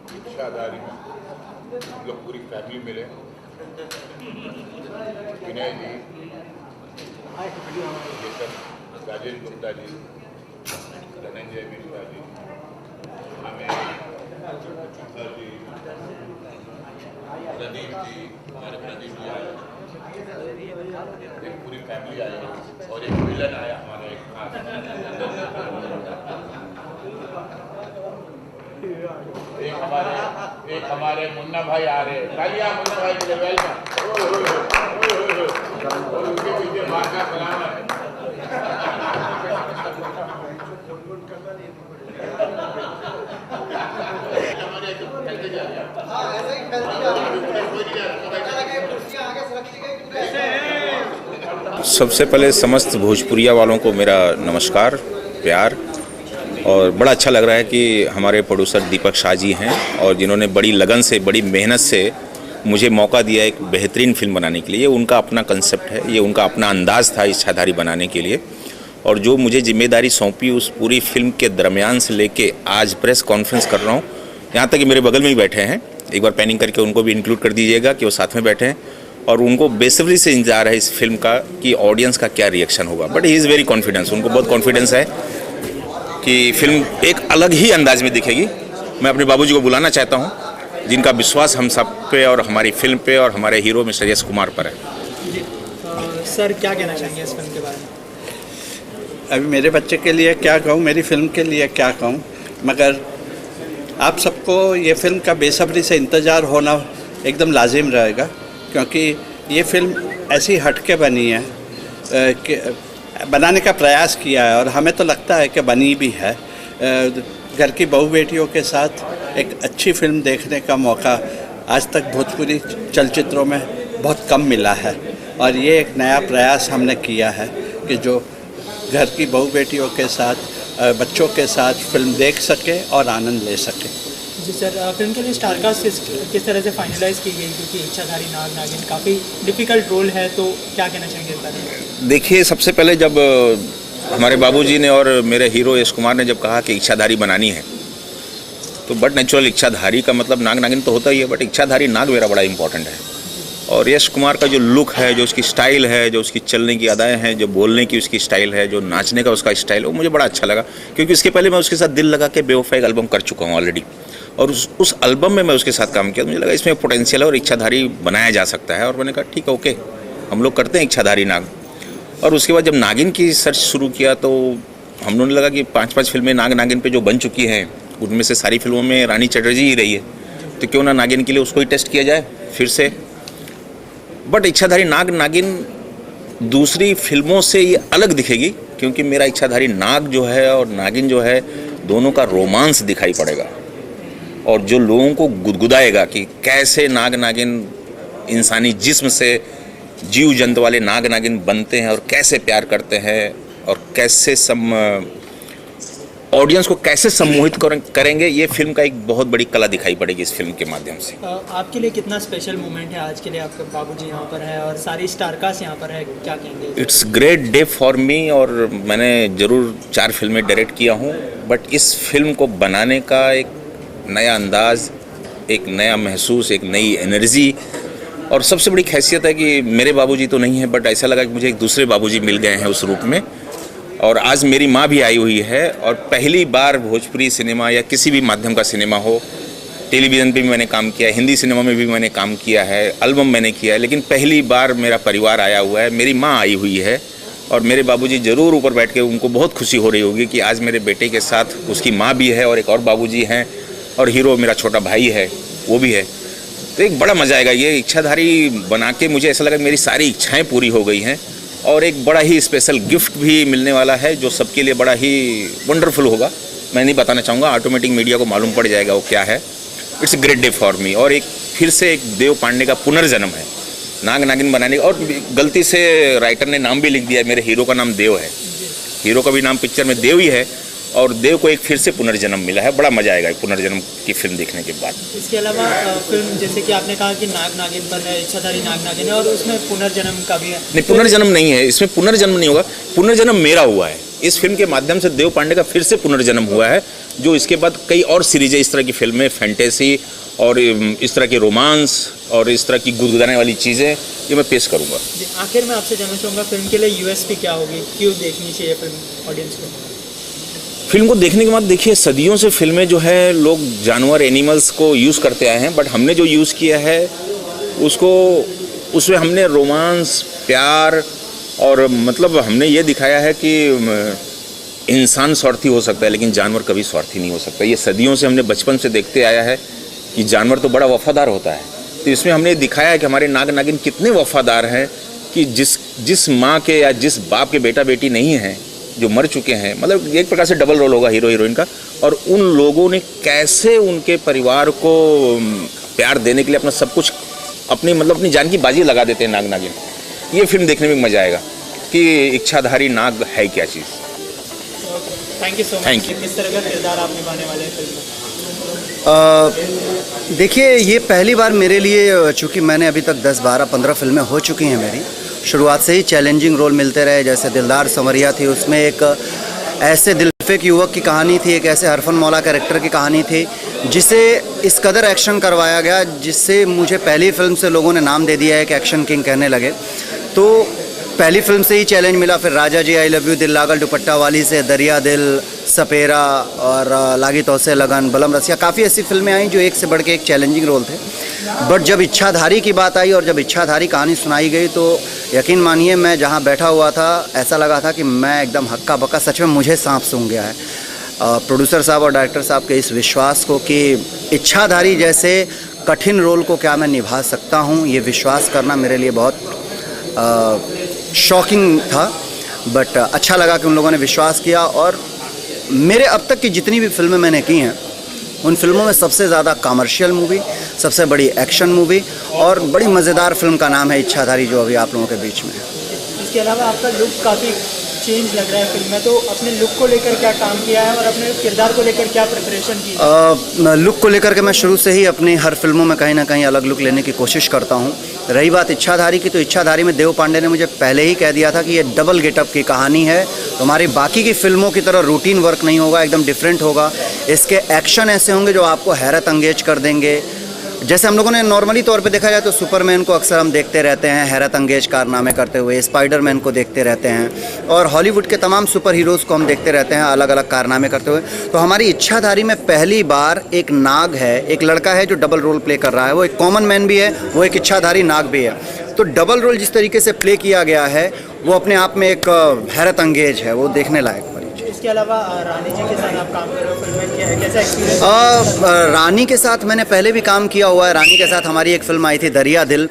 इच्छाधारी में हम लोग पूरी फैमिली मिले। विनय जी, राजेश गुप्ता जी, धनंजय मिश्रा जी, हमें सर जी, प्रदीप जी, हमारे प्रदीप जी आए, एक पूरी फैमिली आई और एक विलन आया हमारा एक खास। एक हमारे मुन्ना भाई आ रहे, तालियां मुन्ना भाई के लिए, वेलकम। और उनके पीछे मार्का सलाम है। सबसे पहले समस्त भोजपुरिया वालों को मेरा नमस्कार, प्यार। और बड़ा अच्छा लग रहा है कि हमारे प्रोड्यूसर दीपक शाह जी हैं और जिन्होंने बड़ी लगन से, बड़ी मेहनत से मुझे मौका दिया एक बेहतरीन फिल्म बनाने के लिए। ये उनका अपना कंसेप्ट है, ये उनका अपना अंदाज़ था इच्छाधारी बनाने के लिए। और जो मुझे जिम्मेदारी सौंपी, उस पूरी फिल्म के दरमियान से लेके आज प्रेस कॉन्फ्रेंस कर रहा हूँ, यहाँ तक कि मेरे बगल में ही बैठे हैं। एक बार पैनिंग करके उनको भी इंक्लूड कर दीजिएगा कि वो साथ में बैठे हैं। और उनको बेसब्री से इंतजार है इस फिल्म का कि ऑडियंस का क्या रिएक्शन होगा। But he is very confidence, उनको बहुत कॉन्फिडेंस है कि फिल्म एक अलग ही अंदाज में दिखेगी। मैं अपने बाबूजी को बुलाना चाहता हूँ, जिनका विश्वास हम सब पे और हमारी फिल्म पे और हमारे हीरो मिस्टर यश कुमार पर है। सर, क्या कहना चाहेंगे इस फिल्म के बारे में? अभी मेरे बच्चे के लिए क्या कहूँ, मेरी फिल्म के लिए क्या कहूँ, मगर आप सबको ये फिल्म का बेसब्री से इंतज़ार होना एकदम लाजिम रहेगा, क्योंकि ये फिल्म ऐसी हटके बनी है कि बनाने का प्रयास किया है और हमें तो लगता है कि बनी भी है। घर की बहू बेटियों के साथ एक अच्छी फिल्म देखने का मौका आज तक भोजपुरी चलचित्रों में बहुत कम मिला है और ये एक नया प्रयास हमने किया है कि जो घर की बहू बेटियों के साथ, बच्चों के साथ फिल्म देख सके और आनंद ले सके। जी सर, फिल्म के लिए स्टार कास्ट किस तरह से फाइनलाइज की गई, क्योंकि इच्छाधारी नाग नागिन काफ़ी डिफ़िकल्ट रोल है, तो क्या कहना चाहेंगे इस बारे में? देखिए, सबसे पहले जब हमारे बाबूजी ने और मेरे हीरो यश कुमार ने जब कहा कि इच्छाधारी बनानी है, तो बट नेचुरल इच्छाधारी का मतलब नाग नागिन तो होता ही है, बट इच्छाधारी नाग मेरा बड़ा इंपॉर्टेंट है। और यश कुमार का जो लुक है, जो उसकी स्टाइल है, जो उसकी चलने की अदाएँ हैं, जो बोलने की उसकी स्टाइल है, जो नाचने का उसका स्टाइल है, वो मुझे बड़ा अच्छा लगा। क्योंकि इसके पहले मैं उसके साथ दिल लगा के बेवफा एक एल्बम कर चुका हूँ ऑलरेडी, और उस एल्बम में मैं उसके साथ काम किया। मुझे लगा इसमें पोटेंशियल है और इच्छाधारी बनाया जा सकता है। और मैंने कहा ठीक है, ओके, हम लोग करते हैं इच्छाधारी नाग। और उसके बाद जब नागिन की सर्च शुरू किया तो हम लोगों ने लगा कि 5-5 फिल्में नाग नागिन पे जो बन चुकी हैं, उनमें से सारी फिल्मों में रानी चटर्जी ही रही है, तो क्यों ना नागिन के लिए उसको ही टेस्ट किया जाए फिर से। बट इच्छाधारी नाग नागिन दूसरी फिल्मों से ये अलग दिखेगी, क्योंकि मेरा इच्छाधारी नाग जो है और नागिन जो है, दोनों का रोमांस दिखाई पड़ेगा और जो लोगों को गुदगुदाएगा कि कैसे नाग नागिन इंसानी जिस्म से जीव जंतु वाले नाग नागिन बनते हैं और कैसे प्यार करते हैं और कैसे ऑडियंस को कैसे सम्मोहित करेंगे। ये फिल्म का एक बहुत बड़ी कला दिखाई पड़ेगी इस फिल्म के माध्यम से। आपके लिए कितना स्पेशल मोमेंट है आज के लिए? आपके बाबूजी यहाँ पर है और सारी स्टार कास्ट यहाँ पर है, क्या कहेंगे? It's great day for me. और मैंने ज़रूर 4 फिल्में डायरेक्ट किया हूँ, बट इस फिल्म को बनाने का एक नया अंदाज़, एक नया महसूस, एक नई एनर्जी, और सबसे बड़ी खैसियत है कि मेरे बाबूजी तो नहीं है, बट ऐसा लगा कि मुझे एक दूसरे बाबूजी मिल गए हैं उस रूप में। और आज मेरी माँ भी आई हुई है और पहली बार भोजपुरी सिनेमा या किसी भी माध्यम का सिनेमा हो, टेलीविज़न पे भी मैंने काम किया है, हिंदी सिनेमा में भी मैंने काम किया है, एल्बम मैंने किया है, लेकिन पहली बार मेरा परिवार आया हुआ है, मेरी माँ आई हुई है। और मेरे बाबूजी ज़रूर ऊपर बैठ के, उनको बहुत खुशी हो रही होगी कि आज मेरे बेटे के साथ उसकी माँ भी है और एक और बाबूजी हैं और हीरो मेरा छोटा भाई है, वो भी है। तो एक बड़ा मज़ा आएगा। ये इच्छाधारी बना के मुझे ऐसा लगा मेरी सारी इच्छाएं पूरी हो गई हैं और एक बड़ा ही स्पेशल गिफ्ट भी मिलने वाला है, जो सबके लिए बड़ा ही वंडरफुल होगा। मैं नहीं बताना चाहूँगा, ऑटोमेटिक मीडिया को मालूम पड़ जाएगा वो क्या है। It's great day for me. और एक फिर से एक देव पांडे का पुनर्जन्म है नाग नागिन बनाने का। और गलती से राइटर ने नाम भी लिख दिया है, मेरे हीरो का नाम देव है, हीरो का भी नाम पिक्चर में देव ही है, और देव को एक फिर से पुनर्जन्म मिला है। बड़ा मजा आएगा पुनर्जन्म की फिल्म देखने के बाद। इसके अलावा फिल्म जैसे कि आपने कहा कि नाग नागिन पर है, इच्छाधारी नाग नागिन है, और उसमें पुनर्जन्म का भी है। नहीं, पुनर्जन्म नहीं है इसमें, पुनर्जन्म नहीं होगा, पुनर्जन्म मेरा हुआ है। इस फिल्म के माध्यम से देव पांडे का फिर से पुनर्जन्म हुआ है जो इसके बाद कई और सीरीज़ें इस तरह की फिल्में, फैंटेसी और इस तरह के रोमांस और इस तरह की गुदगुदाने वाली चीज़ें ये मैं पेश करूँगा। जी, आखिर में आपसे जानना चाहूँगा फिल्म के लिए यूएसपी क्या होगी, क्यों देखनी चाहिए फिल्म ऑडियंस को? फिल्म को देखने के बाद देखिए, सदियों से फिल्में जो है लोग जानवर, एनिमल्स को यूज़ करते आए हैं, बट हमने जो यूज़ किया है उसमें हमने रोमांस, प्यार और मतलब हमने ये दिखाया है कि इंसान स्वार्थी हो सकता है लेकिन जानवर कभी स्वार्थी नहीं हो सकता। ये सदियों से हमने बचपन से देखते आया है कि जानवर तो बड़ा वफादार होता है, तो इसमें हमने दिखाया है कि हमारे नाग नागिन कितने वफादार हैं कि जिस माँ के या जिस बाप के बेटा बेटी नहीं हैं, जो मर चुके हैं, मतलब एक प्रकार से डबल रोल होगा हीरो हीरोइन का, और उन लोगों ने कैसे उनके परिवार को प्यार देने के लिए अपना सब कुछ, अपनी जान की बाजी लगा देते हैं नाग नागिन। ये फिल्म देखने में मज़ा आएगा कि इच्छाधारी नाग है क्या चीज़। Thank you so much. Thank you. किस तरह का किरदार आप निभाने वाले हैं फिल्म में? देखिए, ये पहली बार मेरे लिए, चूँकि मैंने अभी तक 10, 12, 15 फिल्में हो चुकी हैं मेरी, शुरुआत से ही चैलेंजिंग रोल मिलते रहे। जैसे दिलदार संवरिया थी, उसमें एक ऐसे दिलफेक युवक की कहानी थी, एक ऐसे हरफन मौला कैरेक्टर की कहानी थी जिसे इस कदर एक्शन करवाया गया जिससे मुझे पहली फिल्म से लोगों ने नाम दे दिया है कि एक्शन किंग कहने लगे। तो पहली फिल्म से ही चैलेंज मिला। फिर राजा जी, आई लव यू, दिल लागल दुपट्टा वाली से, दरिया दिल, सपेरा और लागी तौसे लगन, बलम रसिया, काफ़ी ऐसी फिल्में आई जो एक से बढ़ के एक चैलेंजिंग रोल थे। बट जब इच्छाधारी की बात आई और जब इच्छाधारी कहानी सुनाई गई तो यकीन मानिए, मैं जहाँ बैठा हुआ था ऐसा लगा था कि मैं एकदम हक्का बक्का, सच में मुझे सांप सूंघ गया है प्रोड्यूसर साहब और डायरेक्टर साहब के इस विश्वास को कि इच्छाधारी जैसे कठिन रोल को क्या मैं निभा सकता हूँ। ये विश्वास करना मेरे लिए बहुत शॉकिंग था, बट अच्छा लगा कि उन लोगों ने विश्वास किया। और मेरे अब तक की जितनी भी फिल्में मैंने की हैं, उन फिल्मों में सबसे ज़्यादा कमर्शियल मूवी, सबसे बड़ी एक्शन मूवी और बड़ी मज़ेदार फिल्म का नाम है इच्छाधारी, जो अभी आप लोगों के बीच में है। इसके अलावा आपका लुक काफ़ी चेंज लग रहा है फिल्म में, तो अपने लुक को लेकर क्या काम किया है और अपने किरदार को लेकर क्या प्रिपरेशन की है? लुक को लेकर के मैं शुरू से ही अपनी हर फिल्मों में कहीं ना कहीं अलग लुक लेने की कोशिश करता हूँ। रही बात इच्छाधारी की, तो इच्छाधारी में देव पांडे ने मुझे पहले ही कह दिया था कि ये डबल गेटअप की कहानी है, तो हमारी बाकी की फिल्मों की तरह रूटीन वर्क नहीं होगा, एकदम डिफरेंट होगा। इसके एक्शन ऐसे होंगे जो आपको हैरत अंगेज कर देंगे। जैसे हम लोगों ने नॉर्मली तौर पे देखा जाए तो सुपरमैन को अक्सर हम देखते रहते हैं हैरत अंगेज कारनामे करते हुए, स्पाइडरमैन को देखते रहते हैं और हॉलीवुड के तमाम सुपर हीरोज़ को हम देखते रहते हैं अलग अलग कारनामे करते हुए। तो हमारी इच्छाधारी में पहली बार एक नाग है, एक लड़का है जो डबल रोल प्ले कर रहा है। वो एक कॉमन मैन भी है, वो एक इच्छाधारी नाग भी है। तो डबल रोल जिस तरीके से प्ले किया गया है वो अपने आप में एक हैरत अंगेज है, वो देखने लायक। इसके अलावा रानी जी के साथ आप काम कर रहे हो फिल्म में, कैसा एक्सपीरियंस? रानी के साथ मैंने पहले भी काम किया हुआ है। रानी के साथ हमारी एक फ़िल्म आई थी दरिया दिल,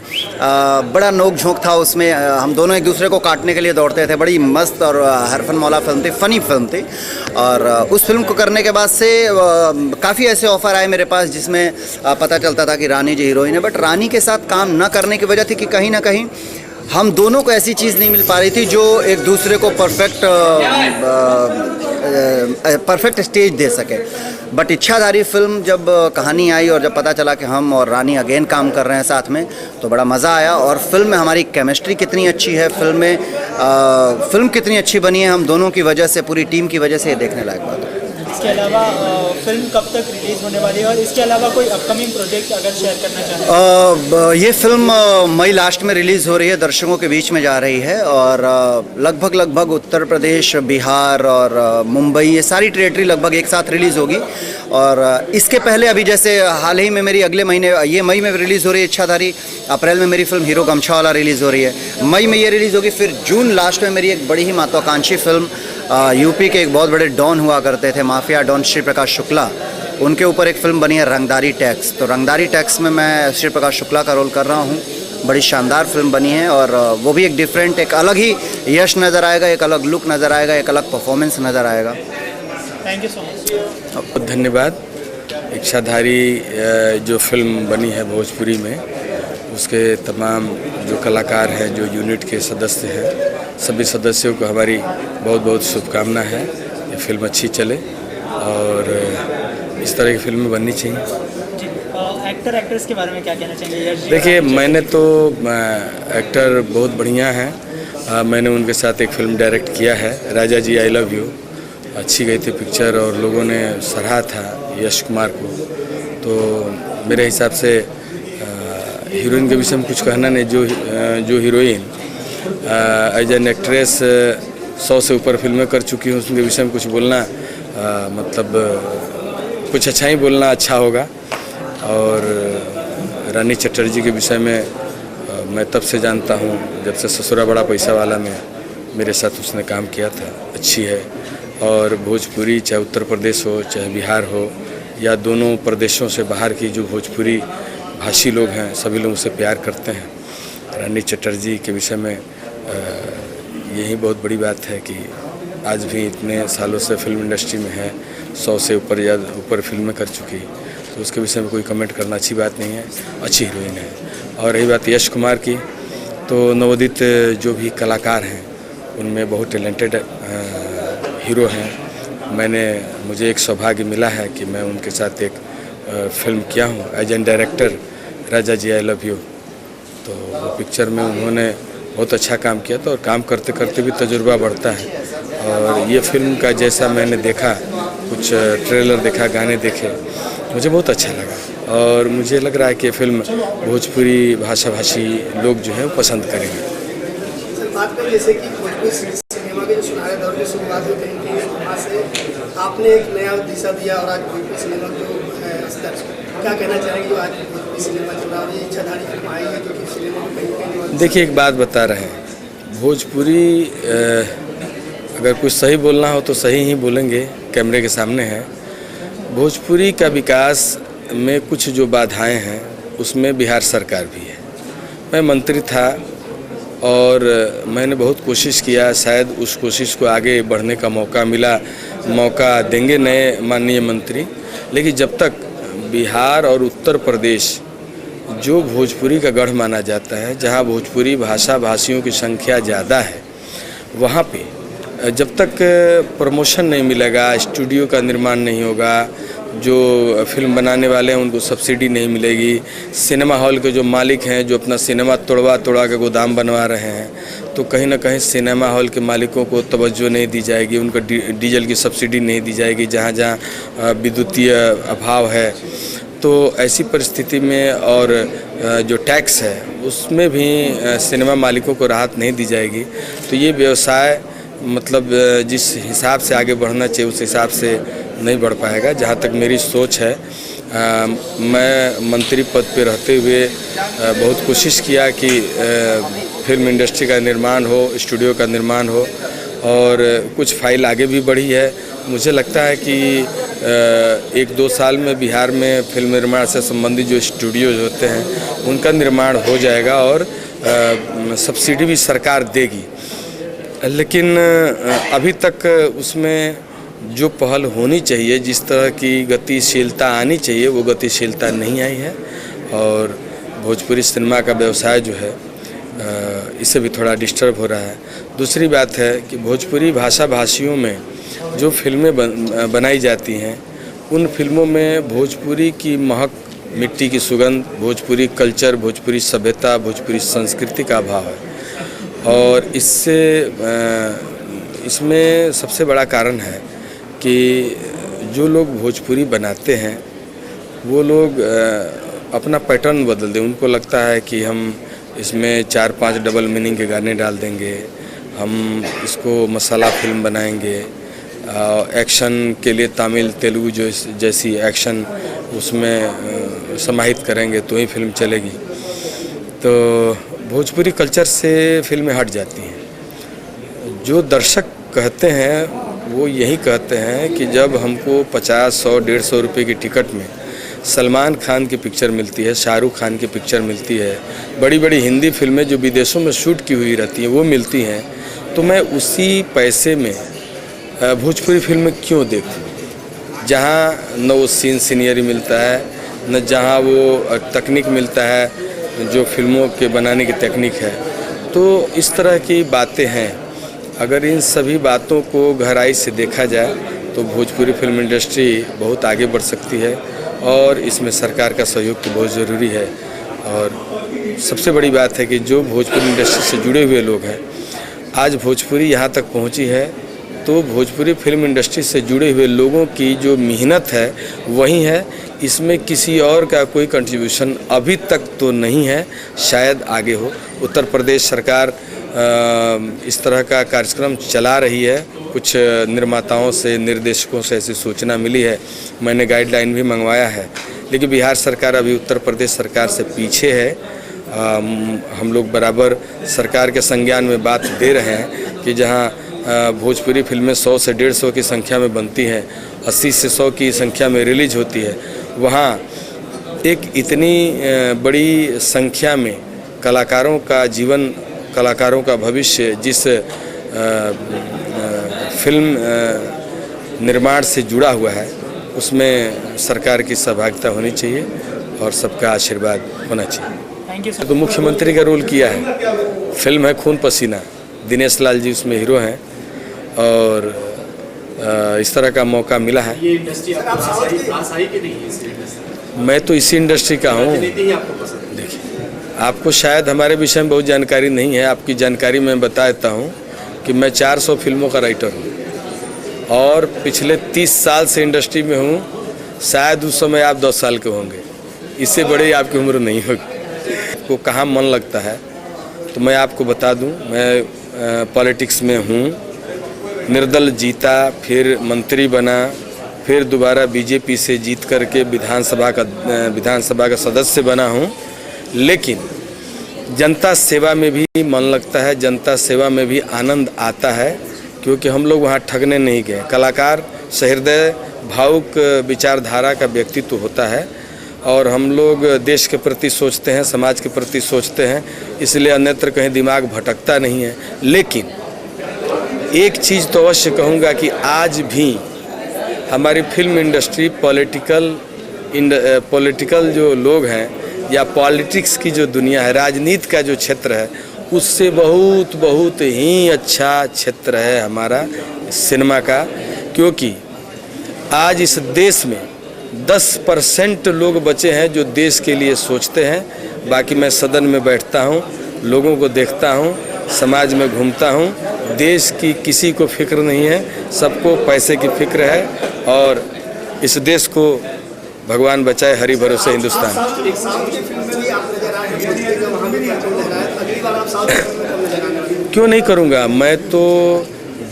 बड़ा नोक झोंक था उसमें, हम दोनों एक दूसरे को काटने के लिए दौड़ते थे। बड़ी मस्त और हरफन मौला फिल्म थी, फ़नी फिल्म थी। और उस फिल्म को करने के बाद से काफ़ी ऐसे ऑफ़र आए मेरे पास जिसमें पता चलता था कि रानी जी हीरोइन है। बट रानी के साथ काम न करने की वजह थी कि कहीं ना कहीं हम दोनों को ऐसी चीज़ नहीं मिल पा रही थी जो एक दूसरे को परफेक्ट स्टेज दे सके। बट इच्छाधारी फिल्म जब कहानी आई और जब पता चला कि हम और रानी अगेन काम कर रहे हैं साथ में, तो बड़ा मज़ा आया। और फिल्म में हमारी केमिस्ट्री कितनी अच्छी है, फिल्म कितनी अच्छी बनी है हम दोनों की वजह से, पूरी टीम की वजह से, ये देखने लायक बात है। इसके अलावा फिल्म कब तक रिलीज़ होने वाली है और इसके अलावा कोई अपकमिंग प्रोजेक्ट अगर शेयर करना चाहें? ये फिल्म मई लास्ट में रिलीज़ हो रही है, दर्शकों के बीच में जा रही है और लगभग उत्तर प्रदेश, बिहार और मुंबई, ये सारी टेरिटरी लगभग एक साथ रिलीज़ होगी। और इसके पहले अभी जैसे हाल ही में मेरी अगले महीने, ये मई में रिलीज़ हो रही है इच्छाधारी, अप्रैल में मेरी फिल्म हीरो गमछा वाला रिलीज़ हो रही है, मई में ये रिलीज़ होगी। फिर जून लास्ट में मेरी एक बड़ी ही महत्वाकांक्षी फिल्म, यूपी के एक बहुत बड़े डॉन हुआ करते थे, माफिया डॉन श्री प्रकाश शुक्ला, उनके ऊपर एक फ़िल्म बनी है रंगदारी टैक्स। तो रंगदारी टैक्स में मैं श्री प्रकाश शुक्ला का रोल कर रहा हूँ। बड़ी शानदार फिल्म बनी है और वो भी एक डिफरेंट, एक अलग ही यश नज़र आएगा, एक अलग लुक नज़र आएगा, एक अलग परफॉर्मेंस नज़र आएगा। Thank you so much. बहुत धन्यवाद। इच्छाधारी जो फिल्म बनी है भोजपुरी में, उसके तमाम जो कलाकार हैं, जो यूनिट के सदस्य हैं, सभी सदस्यों को हमारी बहुत बहुत शुभकामना है। ये फिल्म अच्छी चले और इस तरह की फिल्में बननी चाहिए। एक्टर एक्ट्रेस के बारे में क्या कहना चाहेंगे? देखिए, मैंने तो एक्टर बहुत बढ़िया हैं, मैंने उनके साथ एक फ़िल्म डायरेक्ट किया है, राजा जी आई लव यू, अच्छी गई थी पिक्चर और लोगों ने सराहा था यश कुमार को। तो मेरे हिसाब से हीरोइन के विषय में कुछ कहना नहीं। जो हीरोइन एज एन एक्ट्रेस 100 से ऊपर फिल्में कर चुकी हूँ, उसके विषय में कुछ बोलना मतलब कुछ अच्छा ही बोलना अच्छा होगा। और रानी चटर्जी के विषय में मैं तब से जानता हूँ जब से ससुरा बड़ा पैसा वाला में मेरे साथ उसने काम किया था। अच्छी है। और भोजपुरी चाहे उत्तर प्रदेश हो चाहे बिहार हो या दोनों प्रदेशों से बाहर की जो भोजपुरी भाषी लोग हैं सभी लोग उसे प्यार करते हैं। रानी चटर्जी के विषय में यही बहुत बड़ी बात है कि आज भी इतने सालों से फिल्म इंडस्ट्री में है, 100 से ऊपर फिल्में कर चुकी, तो उसके विषय में कोई कमेंट करना अच्छी बात नहीं है। अच्छी हीरोइन है। और रही बात यश कुमार की, तो नवोदित जो भी कलाकार हैं उनमें बहुत टैलेंटेड हीरो हैं। मुझे एक सौभाग्य मिला है कि मैं उनके साथ एक फिल्म किया हूँ as an director, Raja ji I love you. तो वो पिक्चर में उन्होंने बहुत अच्छा काम किया था और काम करते करते भी तजुर्बा बढ़ता है। और ये फिल्म का जैसा मैंने देखा, कुछ ट्रेलर देखा, गाने देखे, मुझे बहुत अच्छा लगा और मुझे लग रहा है कि ये फिल्म भोजपुरी भाषी लोग जो है वो पसंद करेंगे। बात करें जैसे कि भोजपुरी सिनेमा के जो सुनहरे दौर की शुरुआत हुई कहीं वहाँ से आपने एक नया दिशा दिया और आज भोजपुरी सिनेमा जो स्तर, क्या कहना चाहेंगे जो आज भोजपुरी सिनेमा चल रहा है और ये इच्छाधारी फिल्म आई है जो कि सिनेमा में कहीं देखिए एक बात बता रहे हैं, भोजपुरी अगर कुछ सही बोलना हो तो सही ही बोलेंगे, कैमरे के सामने है। भोजपुरी का विकास में कुछ जो बाधाएं हैं उसमें बिहार सरकार भी है। मैं मंत्री था और मैंने बहुत कोशिश किया, शायद उस कोशिश को आगे बढ़ने का मौका देंगे नए माननीय मंत्री। लेकिन जब तक बिहार और उत्तर प्रदेश जो भोजपुरी का गढ़ माना जाता है, जहां भोजपुरी भाषियों की संख्या ज़्यादा है, वहां पे जब तक प्रमोशन नहीं मिलेगा, स्टूडियो का निर्माण नहीं होगा, जो फिल्म बनाने वाले हैं उनको सब्सिडी नहीं मिलेगी, सिनेमा हॉल के जो मालिक हैं जो अपना सिनेमा तोड़वा के गोदाम बनवा रहे हैं, तो कहीं ना कहीं सिनेमा हॉल के मालिकों को तवज्जो नहीं दी जाएगी, उनको डीजल की सब्सिडी नहीं दी जाएगी जहाँ विद्युतीय अभाव है। तो ऐसी परिस्थिति में और जो टैक्स है उसमें भी सिनेमा मालिकों को राहत नहीं दी जाएगी। तो ये व्यवसाय मतलब जिस हिसाब से आगे बढ़ना चाहिए उस हिसाब से नहीं बढ़ पाएगा। जहाँ तक मेरी सोच है, मैं मंत्री पद पे रहते हुए बहुत कोशिश किया कि फिल्म इंडस्ट्री का निर्माण हो, स्टूडियो का निर्माण हो और कुछ फाइल आगे भी बढ़ी है। मुझे लगता है कि 1-2 साल में बिहार में फिल्म निर्माण से संबंधित जो स्टूडियोज होते हैं उनका निर्माण हो जाएगा और सब्सिडी भी सरकार देगी। लेकिन अभी तक उसमें जो पहल होनी चाहिए, जिस तरह की गतिशीलता आनी चाहिए, वो गतिशीलता नहीं आई है और भोजपुरी सिनेमा का व्यवसाय जो है इससे भी थोड़ा डिस्टर्ब हो रहा है। दूसरी बात है कि भोजपुरी भाषियों में जो फिल्में बनाई जाती हैं उन फिल्मों में भोजपुरी की महक, मिट्टी की सुगंध, भोजपुरी कल्चर, भोजपुरी सभ्यता, भोजपुरी संस्कृति का अभाव है। और इसमें सबसे बड़ा कारण है कि जो लोग भोजपुरी बनाते हैं वो लोग अपना पैटर्न बदल दें। उनको लगता है कि हम इसमें 4-5 डबल मीनिंग के गाने डाल देंगे, हम इसको मसाला फिल्म बनाएंगे, एक्शन के लिए तमिल तेलुगु जैसी एक्शन उसमें समाहित करेंगे तो ही फिल्म चलेगी। तो भोजपुरी कल्चर से फिल्में हट जाती हैं। जो दर्शक कहते हैं वो यही कहते हैं कि जब हमको 50, 100, 150 रुपये की टिकट में सलमान खान की पिक्चर मिलती है, शाहरुख खान की पिक्चर मिलती है, बड़ी बड़ी हिंदी फिल्में जो विदेशों में शूट की हुई रहती हैं वो मिलती हैं, तो मैं उसी पैसे में भोजपुरी फिल्में क्यों देखूं, जहां न वो सीनियरी मिलता है, न जहां वो तकनीक मिलता है जो फिल्मों के बनाने की तकनीक है। तो इस तरह की बातें हैं। अगर इन सभी बातों को गहराई से देखा जाए तो भोजपुरी फिल्म इंडस्ट्री बहुत आगे बढ़ सकती है और इसमें सरकार का सहयोग तो बहुत ज़रूरी है। और सबसे बड़ी बात है कि जो भोजपुरी इंडस्ट्री से जुड़े हुए लोग हैं, आज भोजपुरी यहाँ तक पहुँची है तो भोजपुरी फिल्म इंडस्ट्री से जुड़े हुए लोगों की जो मेहनत है वही है। इसमें किसी और का कोई कंट्रीब्यूशन अभी तक तो नहीं है, शायद आगे हो। उत्तर प्रदेश सरकार इस तरह का कार्यक्रम चला रही है। कुछ निर्माताओं से, निर्देशकों से ऐसी सूचना मिली है, मैंने गाइडलाइन भी मंगवाया है। लेकिन बिहार सरकार अभी उत्तर प्रदेश सरकार से पीछे है। हम लोग बराबर सरकार के संज्ञान में बात दे रहे हैं कि जहां भोजपुरी फिल्में 100 से 150 की संख्या में बनती हैं, 80 से 100 की संख्या में रिलीज होती है, वहां एक इतनी बड़ी संख्या में कलाकारों का जीवन, कलाकारों का भविष्य जिस फिल्म निर्माण से जुड़ा हुआ है, उसमें सरकार की सहभागिता होनी चाहिए और सबका आशीर्वाद होना चाहिए। Thank you sir. तो मुख्यमंत्री का रोल किया है। फिल्म है खून पसीना, दिनेश लाल जी उसमें हीरो हैं और इस तरह का मौका मिला है। ये इंडस्ट्री आपको आसाई की नहीं है इस इंडस्ट्री? मैं तो इसी इंडस्ट्री का हूँ। देखिए, आपको शायद हमारे विषय में बहुत जानकारी नहीं है। आपकी जानकारी मैं बता देता हूँ कि मैं 400 फिल्मों का राइटर हूँ और पिछले 30 साल से इंडस्ट्री में हूँ। शायद उस समय आप 10 साल के होंगे, इससे बड़े आपकी उम्र नहीं होगी। आपको कहाँ मन लगता है तो मैं आपको बता दूं, मैं पॉलिटिक्स में हूँ। निर्दल जीता, फिर मंत्री बना, फिर दोबारा बीजेपी से जीत करके विधानसभा का सदस्य बना हूँ। लेकिन जनता सेवा में भी मन लगता है, जनता सेवा में भी आनंद आता है, क्योंकि हम लोग वहाँ ठगने नहीं गए। कलाकार सहृदय भावुक विचारधारा का व्यक्तित्व होता है और हम लोग देश के प्रति सोचते हैं, समाज के प्रति सोचते हैं, इसलिए अन्यत्र कहीं दिमाग भटकता नहीं है। लेकिन एक चीज़ तो अवश्य कहूँगा कि आज भी हमारी फिल्म इंडस्ट्री पॉलिटिकल जो लोग हैं या पॉलिटिक्स की जो दुनिया है, राजनीति का जो क्षेत्र है, उससे बहुत बहुत ही अच्छा क्षेत्र है हमारा सिनेमा का। क्योंकि आज इस देश में 10% लोग बचे हैं जो देश के लिए सोचते हैं। बाकी मैं सदन में बैठता हूँ, लोगों को देखता हूँ, समाज में घूमता हूँ। देश की किसी को फिक्र नहीं है, सबको पैसे की फिक्र है और इस देश को भगवान बचाए, हरि भरोसे हिंदुस्तान। एक साउथ की फिल्म में भी आप नजर आए हैं, वहाँ भी परचम लहराया है। अगली बार आप साउथ की फिल्म में कब नजर आने वाली? क्यों नहीं करूँगा। मैं तो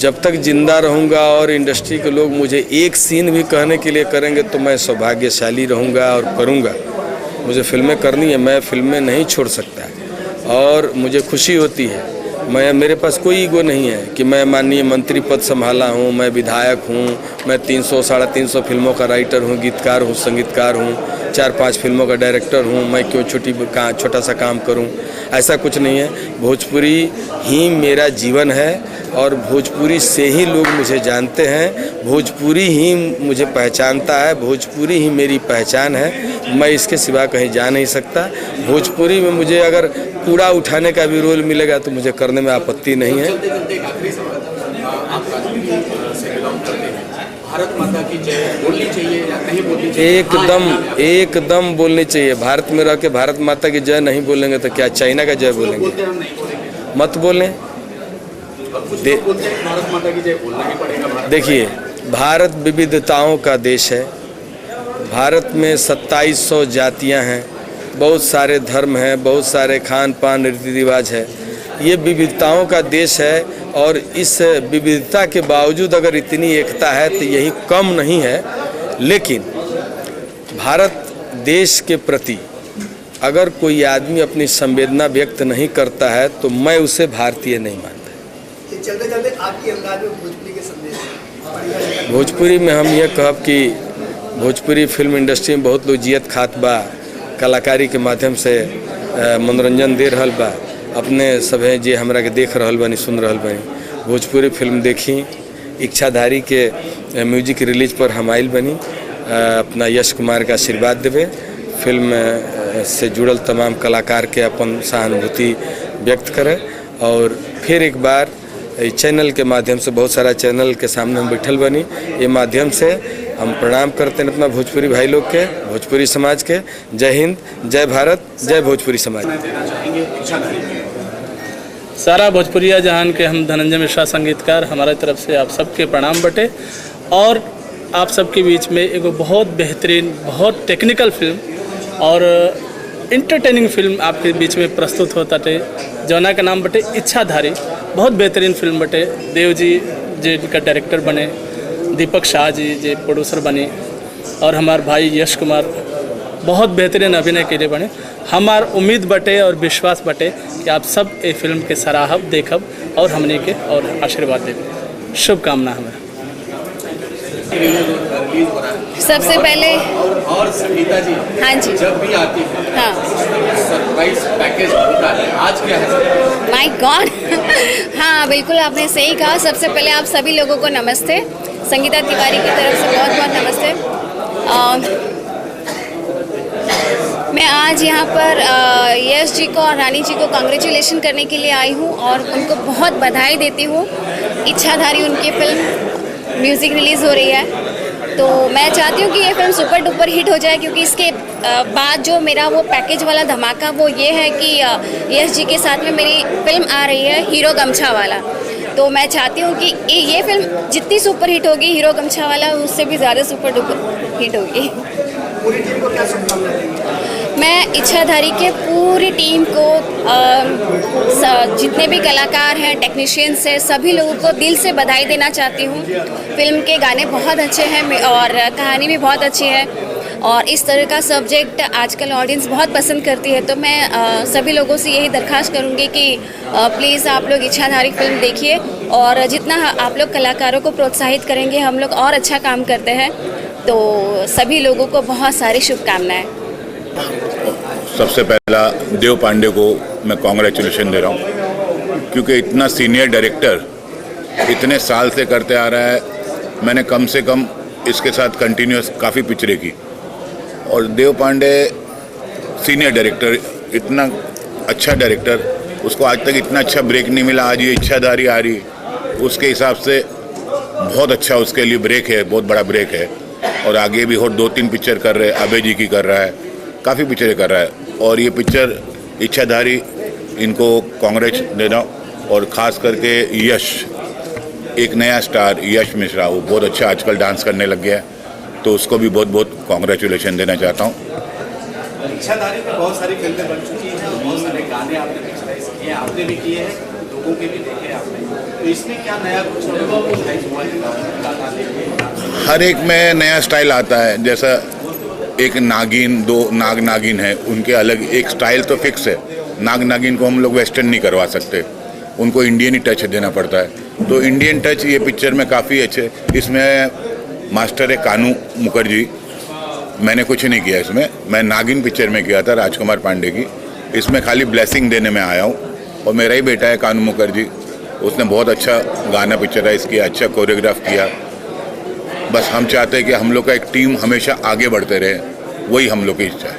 जब तक जिंदा रहूँगा और इंडस्ट्री के लोग मुझे एक सीन भी कहने के लिए करेंगे तो मैं सौभाग्यशाली रहूँगा और करूँगा। मुझे फिल्में करनी है, मैं फिल्में नहीं छोड़ सकता और मुझे खुशी होती है। मेरे पास कोई ईगो नहीं है कि मैं माननीय मंत्री पद संभाला हूँ, मैं विधायक हूँ, मैं 300 साढ़े 300 फिल्मों का राइटर हूँ, गीतकार हूँ, संगीतकार हूँ, 4-5 फिल्मों का डायरेक्टर हूँ। मैं क्यों छोटा सा काम करूँ? ऐसा कुछ नहीं है। भोजपुरी ही मेरा जीवन है और भोजपुरी से ही लोग मुझे जानते हैं, भोजपुरी ही मुझे पहचानता है, भोजपुरी ही मेरी पहचान है। मैं इसके सिवा कहीं जा नहीं सकता। भोजपुरी में मुझे अगर कूड़ा उठाने का भी रोल मिलेगा तो मुझे करने में आपत्ति नहीं है। भारत माता की जय बोलनी चाहिए या नहीं बोलनी चाहिए? एकदम बोलनी चाहिए। भारत में रह के भारत माता की जय नहीं बोलेंगे तो क्या चाइना का जय बोलेंगे? मत बोलें। भारत माता की जय बोलना ही पड़ेगा। देखिए, भारत विविधताओं का देश है। भारत में 2700 जातियां हैं, बहुत सारे धर्म हैं, बहुत सारे खान पान रीति रिवाज है। ये विविधताओं का देश है और इस विविधता के बावजूद अगर इतनी एकता है तो यही कम नहीं है। लेकिन भारत देश के प्रति अगर कोई आदमी अपनी संवेदना व्यक्त नहीं करता है तो मैं उसे भारतीय नहीं मानता। चलते चलते आपकी अंदाज में भोजपुरी के संदेश? भोजपुरी में हम ये कहब कि भोजपुरी फिल्म इंडस्ट्री में बहुत लोग जियत खात बा, कलाकारी के माध्यम से मनोरंजन दे रहल बा। अपने सभे जे हमरा के देख रहल बानी, सुन रहल बानी, भोजपुरी फिल्म देखी। इच्छाधारी के म्यूजिक रिलीज पर हम आइल बनी, अपना यश कुमार का आशीर्वाद देवे। फिल्म से जुड़ल तमाम कलाकार के अपन सहानुभूति व्यक्त करें और फिर एक बार चैनल के माध्यम से, बहुत सारा चैनल के सामने हम बैठल बनी, ये माध्यम से हम प्रणाम करते हैं अपना भोजपुरी भाई लोग के, भोजपुरी समाज के। जय हिंद, जय भारत, जय भोजपुरी समाज। सारा भोजपुरिया जहान के हम धनंजय मिश्रा संगीतकार, हमारे तरफ से आप सबके प्रणाम बटे। और आप सबके बीच में एक बहुत बेहतरीन, बहुत टेक्निकल फिल्म और इंटरटेनिंग फिल्म आपके बीच में प्रस्तुत होता थे, जौना का नाम बटे इच्छाधारी। बहुत बेहतरीन फिल्म बटे। देव जी जिनका डायरेक्टर बने, दीपक शाह जी जे प्रोड्यूसर बने, और हमारे भाई यश कुमार बहुत बेहतरीन अभिनय के लिए बने। हमार उम्मीद बटे और विश्वास बटे कि आप सब ये फिल्म के सराहब देखब और हमने के और आशीर्वाद देव। शुभकामना हमें। सबसे पहले और संगीता जी, हाँ जी, जब भी आती है हाँ, सरप्राइज पैकेज होता है, आज क्या है? माय गॉड हाँ बिल्कुल, आपने सही कहा। सबसे पहले आप सभी लोगों को नमस्ते। संगीता तिवारी की तरफ से बहुत बहुत नमस्ते। मैं आज यहाँ पर यश जी को और रानी जी को कांग्रेचुलेशन करने के लिए आई हूँ और उनको बहुत बधाई देती हूँ। इच्छाधारी उनकी फिल्म म्यूज़िक रिलीज़ हो रही है, तो मैं चाहती हूँ कि ये फिल्म सुपर डुपर हिट हो जाए, क्योंकि इसके बाद जो मेरा वो पैकेज वाला धमाका वो ये है कि यश जी के साथ में मेरी फिल्म आ रही है हीरो गमछा वाला। तो मैं चाहती हूँ कि ये फिल्म जितनी सुपर हिट होगी हीरो गमछा वाला, उससे भी ज़्यादा सुपर डुपर हिट होगी। पूरी टीम को क्या शुभकामनाएं देंगे? मैं इच्छाधारी के पूरी टीम को, जितने भी कलाकार हैं, टेक्नीशियंस हैं, सभी लोगों को दिल से बधाई देना चाहती हूँ। फिल्म के गाने बहुत अच्छे हैं और कहानी भी बहुत अच्छी है, और इस तरह का सब्जेक्ट आजकल ऑडियंस बहुत पसंद करती है। तो मैं सभी लोगों से यही दरख्वास्त करूँगी कि प्लीज़ आप लोग इच्छाधारी फिल्म देखिए, और जितना आप लोग कलाकारों को प्रोत्साहित करेंगे हम लोग और अच्छा काम करते हैं। तो सभी लोगों को बहुत सारी शुभकामनाएं। सबसे पहला देव पांडे को मैं कॉन्ग्रेचुलेशन दे रहा हूँ, क्योंकि इतना सीनियर डायरेक्टर इतने साल से करते आ रहा है। मैंने कम से कम इसके साथ कंटिन्यूस काफ़ी पिक्चरें की, और देव पांडे सीनियर डायरेक्टर, इतना अच्छा डायरेक्टर, उसको आज तक इतना अच्छा ब्रेक नहीं मिला। आज ये इच्छाधारी आ रही, उसके हिसाब से बहुत अच्छा उसके लिए ब्रेक है, बहुत बड़ा ब्रेक है। और आगे भी और 2-3 पिक्चर कर रहे हैं, अभय जी की कर रहा है, काफ़ी पिक्चरें कर रहा है। और ये पिक्चर इच्छाधारी, इनको कांग्रेस देना। और ख़ास करके यश, एक नया स्टार यश मिश्रा, वो बहुत अच्छा आजकल डांस करने लग गया है, तो उसको भी बहुत बहुत कांग्रेचुलेशन देना चाहता हूँ। इच्छाधारी में बहुत सारी फिल्में बन चुकी हैं, बहुत सारे गाने आपने पिक्चराइज किए हैं, आपने भी किए हैं, लोगों के भी देखे आपने, तो इसमें क्या नया कुछ गाना लेके? हर एक में नया स्टाइल आता है। जैसा एक नागिन, 2 नाग नागिन है, उनके अलग एक स्टाइल तो फिक्स है। नाग नागिन को हम लोग वेस्टर्न नहीं करवा सकते, उनको इंडियन ही टच देना पड़ता है। तो इंडियन टच ये पिक्चर में काफ़ी अच्छे। इसमें मास्टर है कानू मुखर्जी, मैंने कुछ नहीं किया इसमें। मैं नागिन पिक्चर में किया था राजकुमार पांडे की, इसमें खाली ब्लेसिंग देने में आया हूँ। और मेरा ही बेटा है कानू मुखर्जी, उसने बहुत अच्छा गाना पिक्चराइज किया, अच्छा कोरियोग्राफ किया। बस हम चाहते हैं कि हम लोग का एक टीम हमेशा आगे बढ़ते रहे, वही हम लोग की इच्छा है।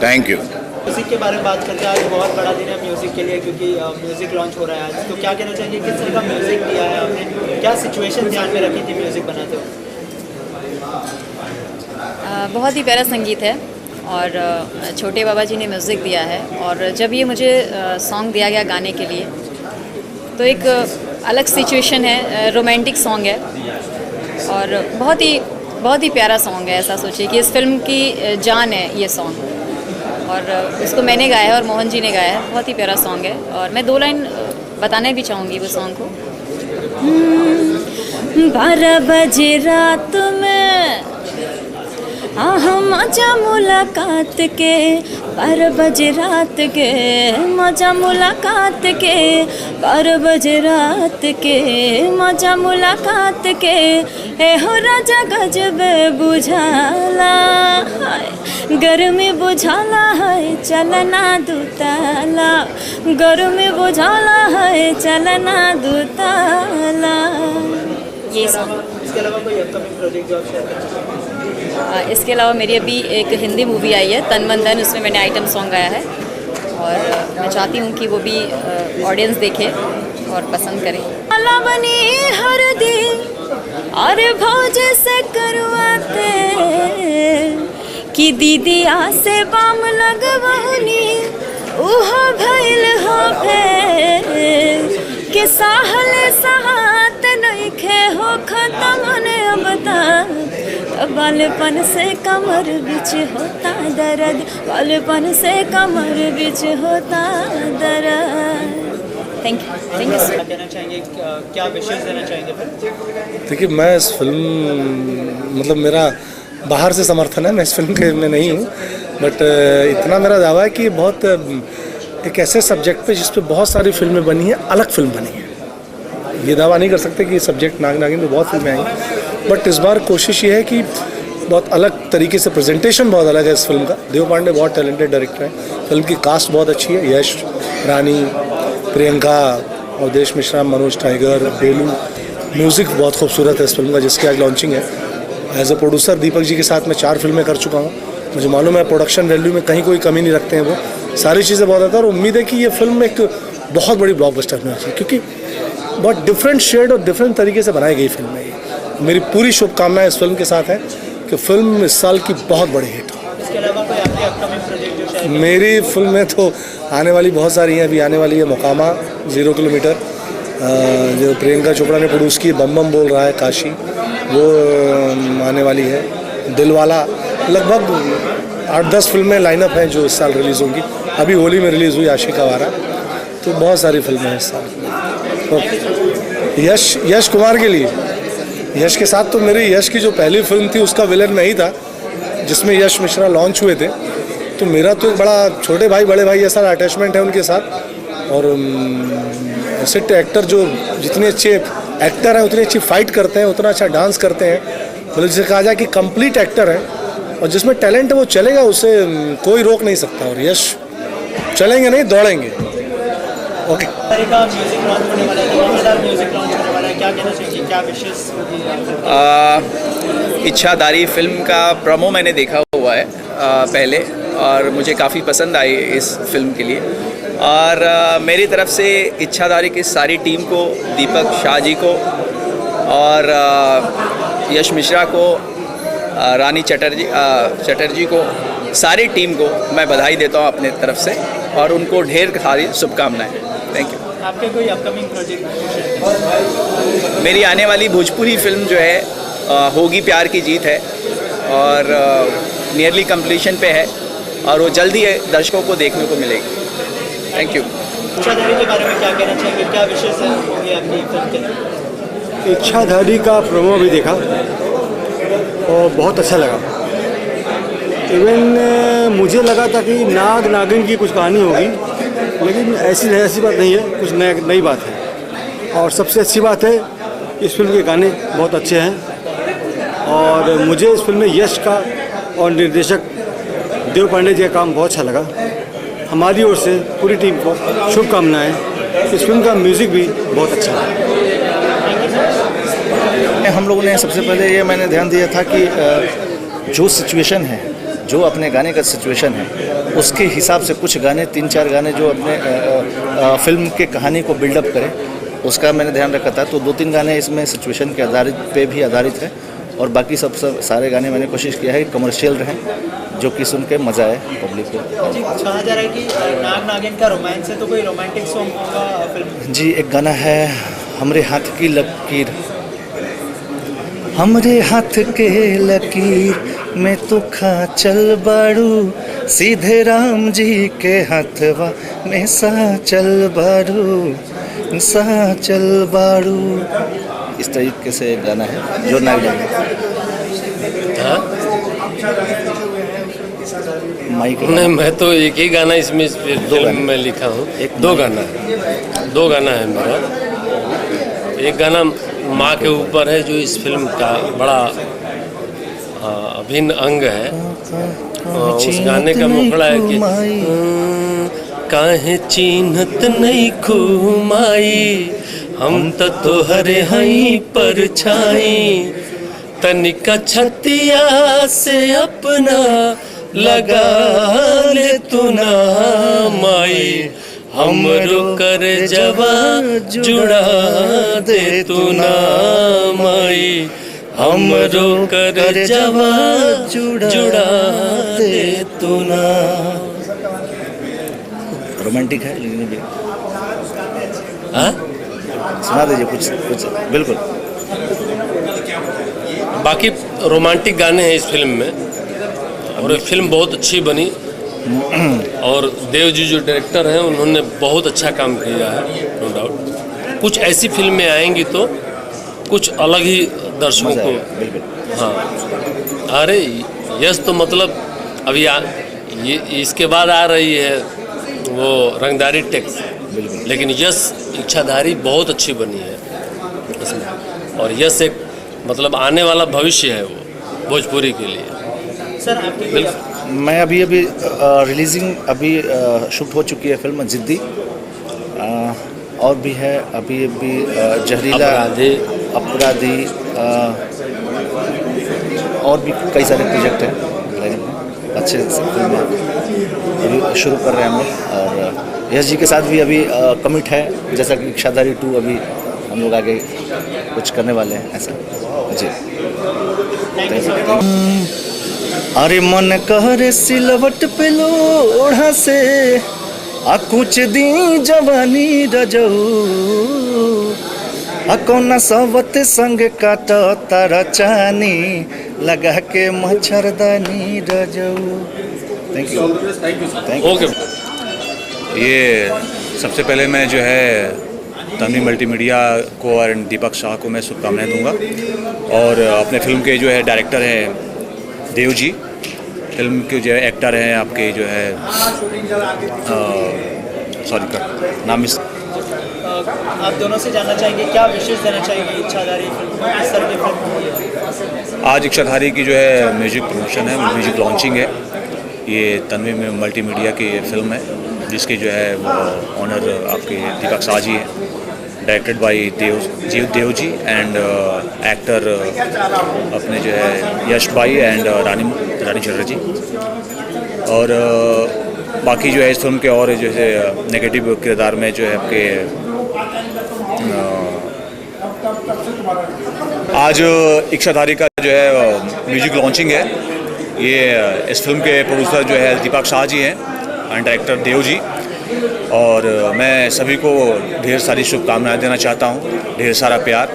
Thank you. म्यूज़िक के बारे में बात करते हैं, आज बहुत बड़ा दिन है म्यूज़िक के लिए, क्योंकि म्यूज़िक लॉन्च हो रहा है आज। तो क्या कहना चाहिए, किस तरह का म्यूज़िक दिया है आपने, क्या सिचुएशन ध्यान में रखी थी म्यूज़िक बनाते हुए? बहुत ही प्यारा संगीत है, और छोटे बाबा जी ने म्यूज़िक दिया है। और जब ये मुझे सॉन्ग दिया गया गाने के लिए, तो एक अलग सिचुएशन है, रोमांटिक सॉन्ग है, और बहुत ही प्यारा सॉन्ग है। ऐसा सोचिए कि इस फिल्म की जान है ये सॉन्ग, और इसको मैंने गाया है और मोहन जी ने गाया है। बहुत ही प्यारा सॉन्ग है, और मैं 2 लाइन बताना भी चाहूँगी वो सॉन्ग को। 12 बजे रात में मजा मुलाकात के, 12 बजे रात के मजा मुलाकात के, 12 बजे रात के मजा मुलाकात के, ए हो राजा गजबे बुझाला, गर्मी बुझाला है चलना दुताला, गर्मी बुझाला है चलना दुताला। ये सॉन्ग। इसके अलावा कोई अपकमिंग प्रोजेक्ट जो आप शेयर करना चाहेंगे? इसके अलावा मेरी अभी एक हिंदी मूवी आई है तन मन धन, उसमें मैंने आइटम सॉन्ग गाया है, और मैं चाहती हूँ कि वो भी ऑडियंस देखे और पसंद करे। अल्लाह बनी हर दिन अरे भौजे से करवाते कि दीदी आ से बाम लगवानी, उहा भइल हो फेर के साहल सहात नइखे हो खत्म ने बता बालपन से कमर बिच होता दर्द बालपन से कमर बिच होता दर्द। थैंक यू क्या कहना चाहेंगे, क्या विशेष देना चाहेंगे फिर? देखिए मैं इस फिल्म मतलब मेरा बाहर से समर्थन है, मैं इस फिल्म के में नहीं हूँ, बट इतना मेरा दावा है कि बहुत एक ऐसे सब्जेक्ट पे जिस पे बहुत सारी फिल्में बनी हैं, अलग फिल्म बनी है। ये दावा नहीं कर सकते कि सब्जेक्ट नाग नागिन में बहुत फिल्में आई, बट इस बार कोशिश ये है कि बहुत अलग तरीके से प्रेजेंटेशन बहुत अलग है इस फिल्म का। देव पांडे बहुत टैलेंटेड डायरेक्टर हैं, फिल्म की कास्ट बहुत अच्छी है, यश, रानी, प्रियंका, अवधेश मिश्रा, मनोज टाइगर, बेलू। म्यूज़िक बहुत खूबसूरत है इस फिल्म का जिसकी आज लॉन्चिंग है। As a producer Deepak ji के साथ मैं 4 फिल्में कर चुका हूँ, मुझे मालूम है प्रोडक्शन वैल्यू में कहीं कोई कमी नहीं रखते हैं वो, सारी चीज़ें बहुत आता है। और उम्मीद है कि ये फिल्म एक बहुत बड़ी ब्लॉकबस्टर में होगी, क्योंकि बहुत डिफरेंट शेड और डिफरेंट तरीके से बनाई गई फिल्म है ये। मेरी पूरी शुभकामनाएं इस फिल्म के साथ है कि फिल्म इस साल की बहुत बड़ी हिट हो। इसके अलावा कोई आपके अपकमिंग प्रोजेक्ट जो शायद? मेरी फिल्में तो आने वाली बहुत सारी हैं। अभी आने वाली है मोकामा 0 किलोमीटर, जो प्रियंका चोपड़ा ने प्रोड्यूस की, बम बम बोल रहा है काशी, वो आने वाली है। दिलवाला, लगभग 8-10 फिल्में लाइनअप हैं जो इस साल रिलीज़ होंगी। अभी होली में रिलीज़ हुई आशिका वारा, तो बहुत सारी फिल्में हैं इस साल। यश कुमार के लिए, यश के साथ तो मेरी यश की जो पहली फिल्म थी उसका विलन मैं ही था, जिसमें यश मिश्रा लॉन्च हुए थे, तो मेरा तो एक बड़ा छोटे भाई बड़े भाई जैसा अटैचमेंट है उनके साथ। और ऐसे एक्टर जो जितने अच्छे एक्टर हैं उतनी अच्छी फाइट करते हैं, उतना अच्छा डांस करते हैं, मतलब जिसे कहा जाए कि कंप्लीट एक्टर हैं, और जिसमें टैलेंट है वो चलेगा, उसे कोई रोक नहीं सकता। और यश चलेंगे नहीं, दौड़ेंगे। ओके। म्यूजिक लॉन्च होने वाला है, धमाकेदार म्यूजिक लॉन्च होने वाला है, क्या कहना चाहिए, क्या विशेष होगी? इच्छाधारी फिल्म का प्रोमो मैंने देखा हुआ है पहले, और मुझे काफ़ी पसंद आई इस फिल्म के लिए। और मेरी तरफ से इच्छाधारी की सारी टीम को, दीपक शाह जी को और यश मिश्रा को, रानी चटर्जी को, सारी टीम को मैं बधाई देता हूँ अपने तरफ से, और उनको ढेर सारी शुभकामनाएं। Thank you. आपके कोई अपकमिंग प्रोजेक्ट? मेरी आने वाली भोजपुरी फिल्म जो है होगी प्यार की जीत है, और नियरली कंप्लीशन पे है, और वो जल्दी दर्शकों को देखने को मिलेगी। Thank you. इच्छाधारी के बारे में क्या कहना चाहेंगे, क्या विशेष होगी आपकी फिल्म के लिए? इच्छाधारी का प्रोमो भी देखा और बहुत अच्छा लगा। इवन मुझे लगा था कि नाग नागिन की कुछ कहानी होगी, लेकिन ऐसी बात नहीं है, कुछ नई बात है। और सबसे अच्छी बात है इस फिल्म के गाने बहुत अच्छे हैं, और मुझे इस फिल्म में यश का और निर्देशक देव पांडे जी का काम बहुत अच्छा लगा। हमारी ओर से पूरी टीम को शुभकामनाएं। इस फिल्म का म्यूज़िक भी बहुत अच्छा है। हम लोगों ने सबसे पहले ये मैंने ध्यान दिया था कि जो सिचुएशन है, जो अपने गाने का सिचुएशन है, उसके हिसाब से कुछ गाने 3-4 गाने जो अपने फिल्म के कहानी को बिल्डअप करें, उसका मैंने ध्यान रखा था। तो 2-3 गाने इसमें सिचुएशन के पे भी आधारित है, और बाकी सब सारे गाने मैंने कोशिश किया है कमर्शियल रहें, जो कि सुन के मज़ा आए पब्लिक को। जी, कहा जा रहा है कि नाग नागिन का रोमांस है, तो कोई रोमांटिक सॉन्ग होगा फिल्म? जी, एक गाना है हमरे हाथ की लकीर, हमरे हाथ के लकीर में तो खा चल बाड़ू, सीधे राम जी के हाथवा में सा चल बाड़ू, सा चल बाड़ू। इस तरीके से गाना है जो नाग माइक। नहीं, मैं तो एक ही गाना इसमें फिल्म में लिखा हूँ। दो गाना है मेरा। एक गाना माँ के ऊपर है, जो इस फिल्म का बड़ा अभिन्न अंग है। उस गाने का मुखड़ा है कि काहे चिन्हत नहीं खुमाई, हम तो तोहरे हई पर छाई, तनिका छतिया से अपना लगा ले तू ना माई, हमरो कर जवा जुड़ा दे तू ना माई, हमरो कर जवा जुड़ा दे तू ना। रोमांटिक है लेकिन भी हाँ सुना दीजिए कुछ कुछ बिल्कुल। बाकी रोमांटिक गाने हैं इस फिल्म में और ये फिल्म बहुत अच्छी बनी और देव जी जो डायरेक्टर हैं उन्होंने बहुत अच्छा काम किया है, नो डाउट। कुछ ऐसी फिल्में आएंगी तो कुछ अलग ही दर्शकों को, हाँ। अरे यस तो मतलब अभी ये इसके बाद आ रही है वो रंगदारी टैक्स, लेकिन यस इच्छाधारी बहुत अच्छी बनी है इसमें, और यस एक मतलब आने वाला भविष्य है वो भोजपुरी के लिए। सर आपकी मैं अभी रिलीजिंग अभी शूट हो चुकी है फिल्म जिद्दी, और भी है अभी जहरीला अपराधी और भी कई सारे प्रोजेक्ट हैं अच्छे फिल्म अभी शुरू कर रहे हैं हम लोग। और यश जी के साथ भी अभी कमिट है, जैसा कि इच्छाधारी 2 अभी हम लोग आगे कुछ करने वाले हैं ऐसा जी। अरे मन कहरे सिलवट पे लोढ़ा से कुछ दी जवानी रजऊ कौना सबत संग काट तारा चानी लगा के मच्छरदानी रजऊ। Thank you. ओके। ये सबसे पहले मैं जो है तन्वी मल्टीमीडिया को और दीपक शाह को मैं शुभकामनाएं दूंगा, और अपने फिल्म के जो है डायरेक्टर हैं देव जी, फिल्म के जो है एक्टर हैं आपके जो है सॉरी का नाम इस आप दोनों से जानना चाहेंगे क्या विशेष देना चाहेंगे इच्छाधारी फिल्म को, किस तरह की फिल्म है? आज इच्छाधारी की जो है म्यूजिक प्रमोशन है, म्यूजिक लॉन्चिंग है। ये तन्वी में मल्टीमीडिया की फिल्म है जिसके जो है ऑनर आपके दीपक शाह जी हैं, directed by Dev ji and actor अपने जो है यश भाई एंड रानी चटर्जी। और बाकी जो है इस फिल्म के और जो है नेगेटिव किरदार में जो है आपके आज इच्छाधारी का जो है म्यूजिक लॉन्चिंग है। ये इस फिल्म के प्रोड्यूसर जो है दीपक शाह जी हैं एंड डायरेक्टर देव जी, और मैं सभी को ढेर सारी शुभकामनाएं देना चाहता हूं, ढेर सारा प्यार।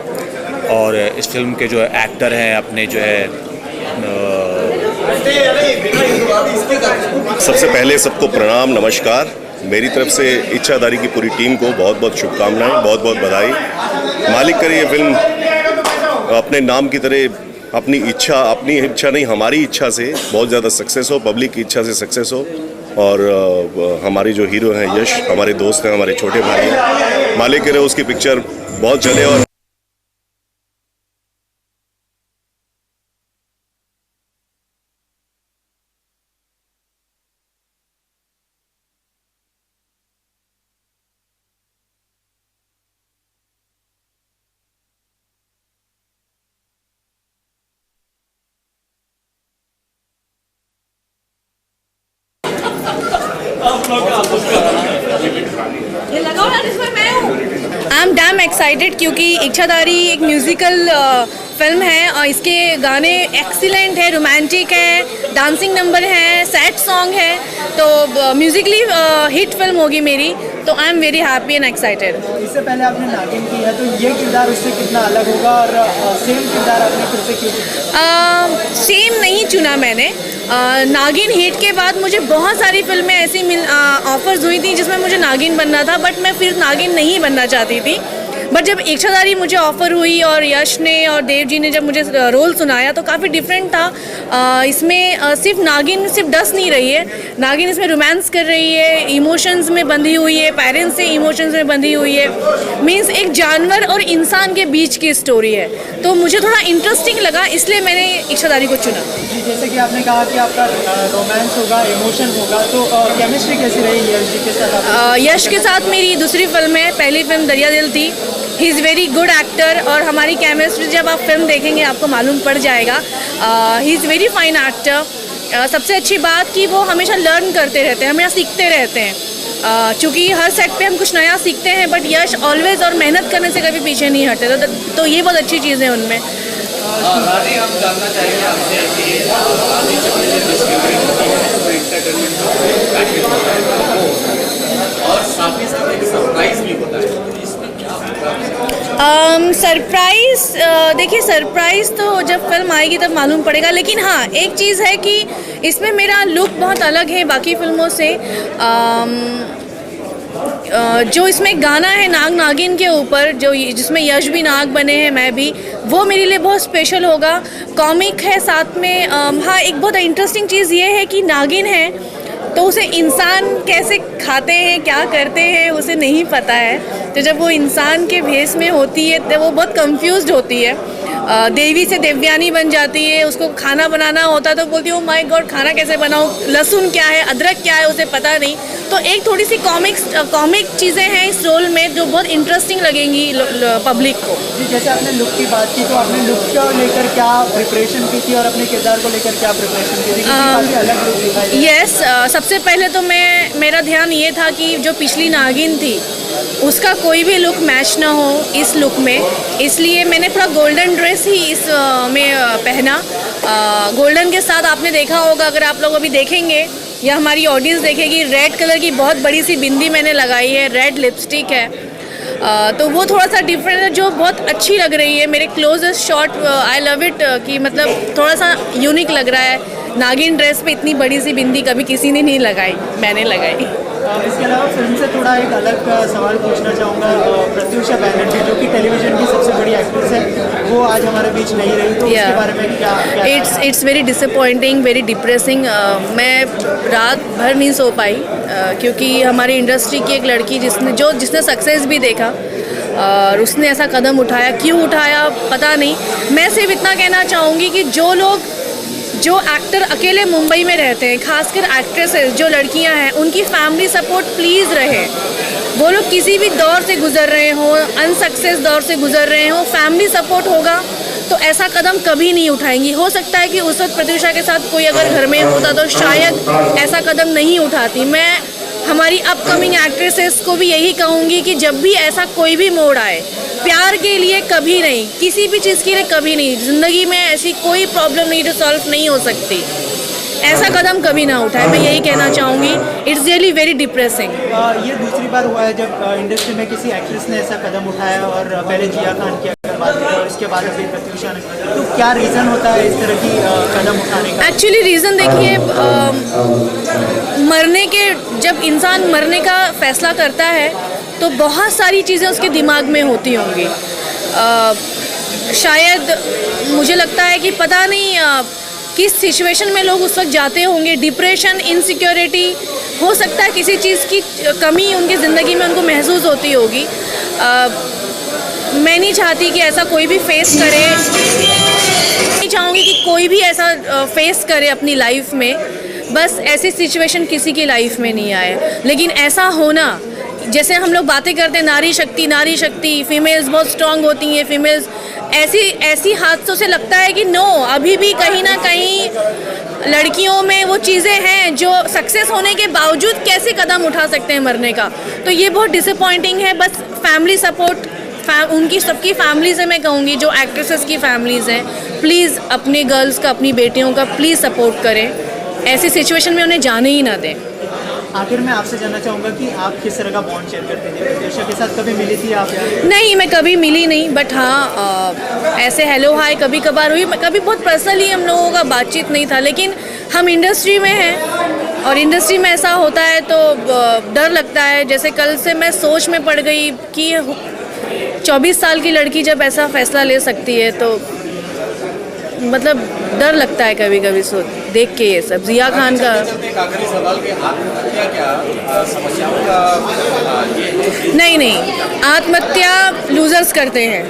और इस फिल्म के जो एक्टर हैं अपने जो है सबसे पहले सबको प्रणाम नमस्कार। मेरी तरफ से इच्छाधारी की पूरी टीम को बहुत बहुत शुभकामनाएं, बहुत बहुत बधाई। मालिक करे ये फिल्म अपने नाम की तरह अपनी इच्छा नहीं हमारी इच्छा से बहुत ज़्यादा सक्सेस हो, पब्लिक की इच्छा से सक्सेस हो। और हमारी जो हीरो हैं यश हमारे दोस्त हैं, हमारे छोटे भाई हैं, मालिक करे उसकी पिक्चर बहुत चले। और आई एम डैम एक्साइटेड क्योंकि इच्छाधारी एक म्यूज़िकल फिल्म है और इसके गाने एक्सीलेंट है, रोमांटिक है, डांसिंग नंबर है, सैड सॉन्ग है, तो म्यूजिकली हिट फिल्म होगी मेरी। तो I am very happy and excited. इससे पहले आपने नागिन की है, तो ये किरदार उससे कितना अलग होगा और सेम किरदार आपने फिर से क्यों चुना? सेम नहीं चुना मैंने। नागिन हिट के बाद मुझे बहुत सारी फिल्में ऐसी ऑफर्स हुई थी जिसमें मुझे नागिन बनना था, बट मैं फिर नागिन नहीं बनना चाहती थी। बट जब इच्छाधारी मुझे ऑफ़र हुई और यश ने और देव जी ने जब मुझे रोल सुनाया तो काफ़ी डिफरेंट था। इसमें सिर्फ नागिन सिर्फ डस नहीं रही है, नागिन इसमें रोमांस कर रही है, इमोशंस में बंधी हुई है, पेरेंट्स से इमोशंस में बंधी हुई है, मीन्स एक जानवर और इंसान के बीच की स्टोरी है। तो मुझे थोड़ा इंटरेस्टिंग लगा, इसलिए मैंने इच्छाधारी को चुना। जैसे कि आपने कहा कि आपका रोमांस होगा, इमोशन होगा, तो केमिस्ट्री कैसी रही यश जी के साथ? यश के साथ मेरी दूसरी फिल्म है, पहली फिल्म दरिया दिल थी। He is very good actor और हमारी केमिस्ट्री जब आप फिल्म देखेंगे आपको मालूम पड़ जाएगा। He is very fine actor. सबसे अच्छी बात कि वो हमेशा लर्न करते रहते हैं, हमेशा सीखते रहते हैं। चूँकि हर सेट पे हम कुछ नया सीखते हैं, बट यश ऑलवेज और मेहनत करने से कभी पीछे नहीं हटते, तो ये बहुत अच्छी चीज़ है उनमें। हम जानना चाहेंगे आपसे कि देखिए सरप्राइज़ तो जब फिल्म आएगी तब मालूम पड़ेगा, लेकिन हाँ एक चीज़ है कि इसमें मेरा लुक बहुत अलग है बाकी फिल्मों से। जो इसमें गाना है नाग नागिन के ऊपर, जो जिसमें यश भी नाग बने हैं, मैं भी, वो मेरे लिए बहुत स्पेशल होगा। कॉमिक है साथ में। हाँ एक बहुत इंटरेस्टिंग चीज़ ये है कि नागिन है तो उसे इंसान कैसे खाते हैं, क्या करते हैं, उसे नहीं पता है। तो जब वो इंसान के भेष में होती है तो वो बहुत कंफ्यूज्ड होती है। देवी से देवयानी बन जाती है, उसको खाना बनाना होता है तो बोलती है ओ माय गॉड खाना कैसे बनाऊँ, लहसुन क्या है, अदरक क्या है, उसे पता नहीं। तो एक थोड़ी सी कॉमिक चीज़ें हैं इस रोल में जो बहुत इंटरेस्टिंग लगेंगी पब्लिक को। जैसे आपने लुक की बात की, तो आपने लुक को लेकर क्या प्रिपरेशन की थी और अपने किरदार को लेकर क्या प्रिपरेशन की थी? काफ़ी अलग लुक दिखाई दे। यस, सबसे पहले तो मेरा ध्यान ये था कि जो पिछली नागिन थी उसका कोई भी लुक मैच ना हो इस लुक में, इसलिए मैंने पूरा गोल्डन ड्रेस ही इस में पहना। गोल्डन के साथ आपने देखा होगा, अगर आप लोग अभी देखेंगे या हमारी ऑडियंस देखेगी, रेड कलर की बहुत बड़ी सी बिंदी मैंने लगाई है, रेड लिपस्टिक है। तो वो थोड़ा सा डिफरेंट है जो बहुत अच्छी लग रही है। मेरे closest shot I love it कि मतलब थोड़ा सा यूनिक लग रहा है। नागिन ड्रेस पे इतनी बड़ी सी बिंदी कभी किसी ने नहीं लगाई, मैंने लगाई। इसके अलावा फिल्म से थोड़ा एक अलग सवाल पूछना चाहूँगा। प्रत्युषा बैनर्जी जो कि टेलीविजन की सबसे बड़ी एक्ट्रेस है, वो आज हमारे बीच नहीं रही, तो उसके बारे में क्या? It's very disappointing, very depressing. मैं रात भर नहीं सो पाई क्योंकि हमारी इंडस्ट्री की एक लड़की जिसने सक्सेस भी देखा और उसने ऐसा कदम उठाया, क्यों उठाया पता नहीं। मैं सिर्फ इतना कहना चाहूँगी कि जो एक्टर अकेले मुंबई में रहते हैं, खासकर एक्ट्रेसेस जो लड़कियां हैं, उनकी फैमिली सपोर्ट प्लीज़ रहे। वो लोग किसी भी दौर से गुजर रहे हों, अनसक्सेस दौर से गुजर रहे हों, फैमिली सपोर्ट होगा तो ऐसा कदम कभी नहीं उठाएंगी। हो सकता है कि उस वक्त प्रत्युषा के साथ कोई अगर घर में होता तो शायद ऐसा कदम नहीं उठाती। मैं हमारी अपकमिंग एक्ट्रेसेस को भी यही कहूँगी कि जब भी ऐसा कोई भी मोड़ आए, प्यार के लिए कभी नहीं, किसी भी चीज़ के लिए कभी नहीं, ज़िंदगी में ऐसी कोई प्रॉब्लम नहीं जो सॉल्व नहीं हो सकती, ऐसा कदम कभी ना उठाए। मैं यही कहना चाहूँगी। It's really very depressing. ये दूसरी बार हुआ है जब इंडस्ट्री में किसी एक्ट्रेस ने ऐसा कदम उठाया, और पहले जिया खान की अगर बात करें और इसके बाद अभी प्रत्युषा ने, तो क्या रीज़न होता है इस तरह की कदम उठाने का? एक्चुअली रीज़न देखिए, जब इंसान मरने का फैसला करता है तो बहुत सारी चीज़ें उसके दिमाग में होती होंगी। शायद मुझे लगता है कि पता नहीं किस सिचुएशन में लोग उस वक्त जाते होंगे। डिप्रेशन, इनसिक्योरिटी, हो सकता है किसी चीज़ की कमी उनकी ज़िंदगी में उनको महसूस होती होगी। मैं नहीं चाहती कि ऐसा कोई भी फेस करे, नहीं चाहूँगी कि कोई भी ऐसा फेस करे अपनी लाइफ में। बस ऐसी सिचुएशन किसी की लाइफ में नहीं आए, लेकिन ऐसा होना, जैसे हम लोग बातें करते हैं नारी शक्ति, फीमेल्स बहुत स्ट्रांग होती हैं, फीमेल्स ऐसी हादसों से लगता है कि नो, अभी भी कहीं ना कहीं लड़कियों में वो चीज़ें हैं जो सक्सेस होने के बावजूद कैसे कदम उठा सकते हैं मरने का। तो ये बहुत डिसअपॉइंटिंग है। बस फैमिली सपोर्ट, उनकी सबकी फैमिली से मैं कहूँगी, जो एक्ट्रेसेस की फैमिलीज़ हैं, प्लीज़ अपने गर्ल्स का, अपनी बेटियों का प्लीज़ सपोर्ट करें, ऐसी सिचुएशन में उन्हें जाने ही ना दें। आखिर में आपसे जानना चाहूँगा कि आप किस तरह का बॉन्ड शेयर करते थे? प्रत्युषा के साथ कभी मिली थी आप? नहीं, मैं कभी मिली नहीं, बट हाँ ऐसे हेलो हाय कभी कभार हुई। कभी बहुत पर्सनली हम लोगों का बातचीत नहीं था, लेकिन हम इंडस्ट्री में हैं और इंडस्ट्री में ऐसा होता है तो डर लगता है। जैसे कल से मैं सोच में पड़ गई कि 24 साल की लड़की जब ऐसा फैसला ले सकती है तो मतलब डर लगता है कभी कभी देख के ये सब। जिया खान का नहीं, आत्महत्या लूजर्स करते हैं।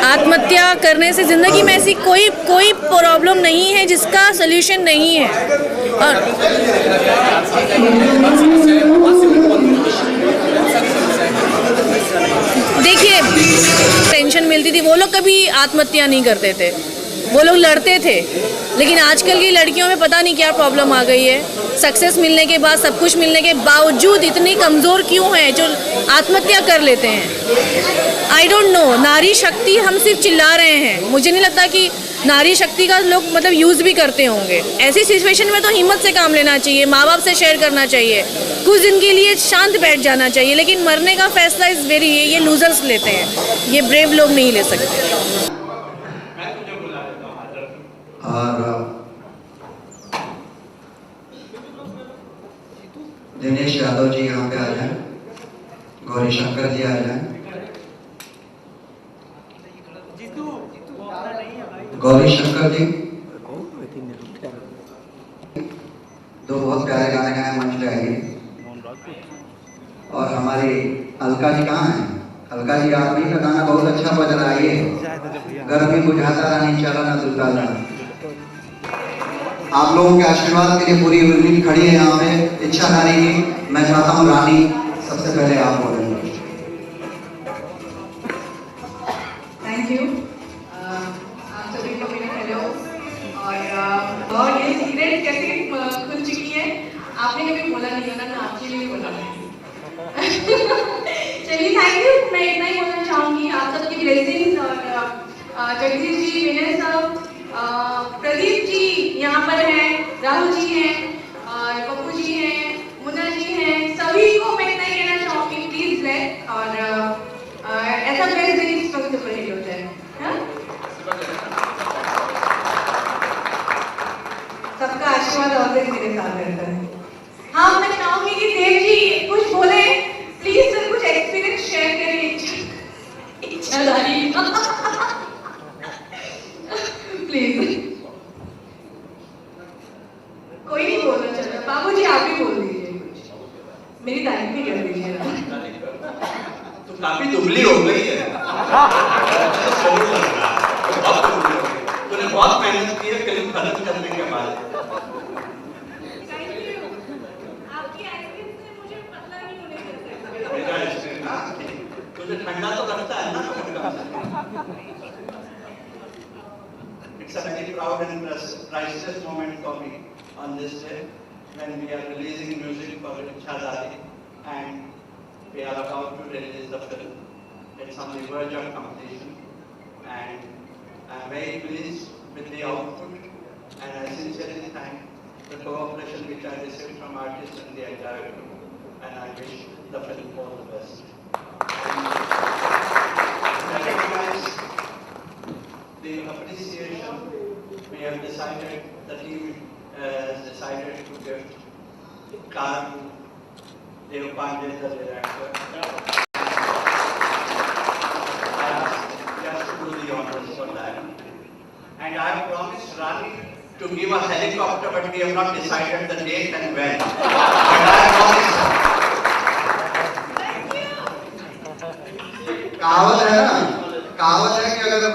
आत्महत्या करने से ज़िंदगी में ऐसी कोई प्रॉब्लम नहीं है जिसका सल्यूशन नहीं है। और देखिए, टेंशन मिलती थी, वो लोग कभी आत्महत्या नहीं करते थे, वो लोग लड़ते थे। लेकिन आजकल की लड़कियों में पता नहीं क्या प्रॉब्लम आ गई है, सक्सेस मिलने के बाद, सब कुछ मिलने के बावजूद इतनी कमज़ोर क्यों हैं जो आत्महत्या कर लेते हैं। I don't know. नारी शक्ति हम सिर्फ चिल्ला रहे हैं, मुझे नहीं लगता कि नारी शक्ति का लोग मतलब यूज़ भी करते होंगे। ऐसी सिचुएशन में तो हिम्मत से काम लेना चाहिए, माँ बाप से शेयर करना चाहिए, कुछ दिन के लिए शांत बैठ जाना चाहिए, लेकिन मरने का फैसला इस वेरी ये लूजर्स लेते हैं, ये ब्रेव लोग नहीं ले सकते। और दिनेश यादव जी यहाँ पे आ जाएं, गौरी शंकर जी आ जाएं, गौरी शंकर जी दो बहुत प्यारे गाने गाए मंच पे आइए। और हमारी अलका जी कहाँ हैं? अलका जी आप भी का गाना बहुत अच्छा बज रहा है, ये गर्मी बुझाता रानी चला ना दुलकाला। आप लोगों के आशीर्वाद के लिए पूरी यूनिट खड़ी है यहाँ पे इच्छाधारी की। मैं चाहता हूँ रानी सबसे पहले आप बोलेंगे। थैंक यू आप सभी को मेरा हेलो। और ये सीक्रेट कैसे खुल चुकी है, आपने कभी बोला नहीं होगा ना, आपके लिए बोला। चलिए थैंक यू। मैं इतना ही बोलना चाहूँगी, आप सबकी ब्लेसिंग्स और जगदीश जी, विनय साहब, प्रदीप जी यहाँ पर हैं, राहुल जी हैं और पप्पू जी हैं, मुन्ना जी हैं, सभी को मैं इतना ही कहना चाहूँगी प्लीज लेट और ऐसा प्रेस देने की वक्त सुपर हिट हो जाए। सबका आशीर्वाद ऑलवेज मेरे साथ रहता है। हाँ मैं चाहूँगी कि देव जी कुछ बोले प्लीज, सर कुछ एक्सपीरियंस शेयर करें इच्छाधारी प्लीज। कोई नहीं बोलना चाहता, बाबू जी आप ही बोल दीजिए कुछ, मेरी तारीफ भी कर दीजिए ना। तो काफी दुबली हो गई है, तूने बहुत मेहनत की है फिल्म खत्म करने के बाद। आपकी आइसक्रीम से मुझे पतला नहीं होने देता। तुझे ठंडा तो लगता है ना। It's a very proud and priceless moment for me on this day when we are releasing music for Ichhadari and we are about to release the film. It's on the verge of completion and I'm very pleased with the output and I sincerely thank the cooperation which I received from artists and the entire group and I wish the film all the best. To recognize the appreciation, we have decided, the team has decided to give car to Dev Pandey, the director. I asked just to do the honors for that. And I have promised Rani to give a helicopter, but we have not decided the date and when. But I promise her. कहावत है ना, कहावत है कि अगर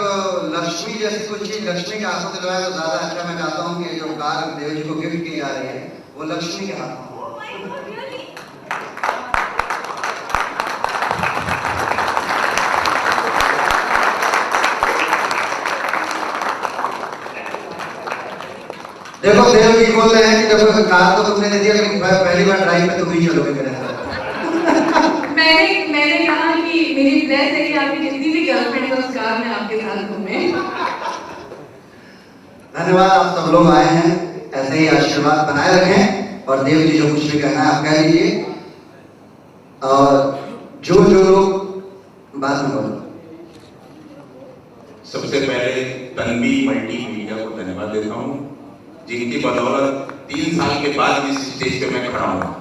लक्ष्मी जैसी कोई चीज लक्ष्मी के हाथों दिलवाए तो ज्यादा अच्छा। मैं चाहता हूँ कि जो कार देव जी को गिफ्ट की जा रही है वो लक्ष्मी के हाथों। देखो देव जी बोल रहे हैं कि जब कार तो तुमने दे दिया, लेकिन पहली बार ड्राइव पे तुम ही चलोगे मेरे साथ। मैंने कहा कि मेरी प्लेस है कि आपकी जितनी भी गर्लफ्रेंड है उस कार में आपके साथ घूमे। धन्यवाद, आप सब लोग आए हैं, ऐसे ही आशीर्वाद बनाए रखें और देव जी जो कुछ भी कहना है आप कह लीजिए। और जो लोग बात में बोलो। सबसे पहले तन्वी मल्टीमीडिया को धन्यवाद देता हूँ, जिनकी बदौलत 3 साल के बाद इस स्टेज पे मैं खड़ा हूँ।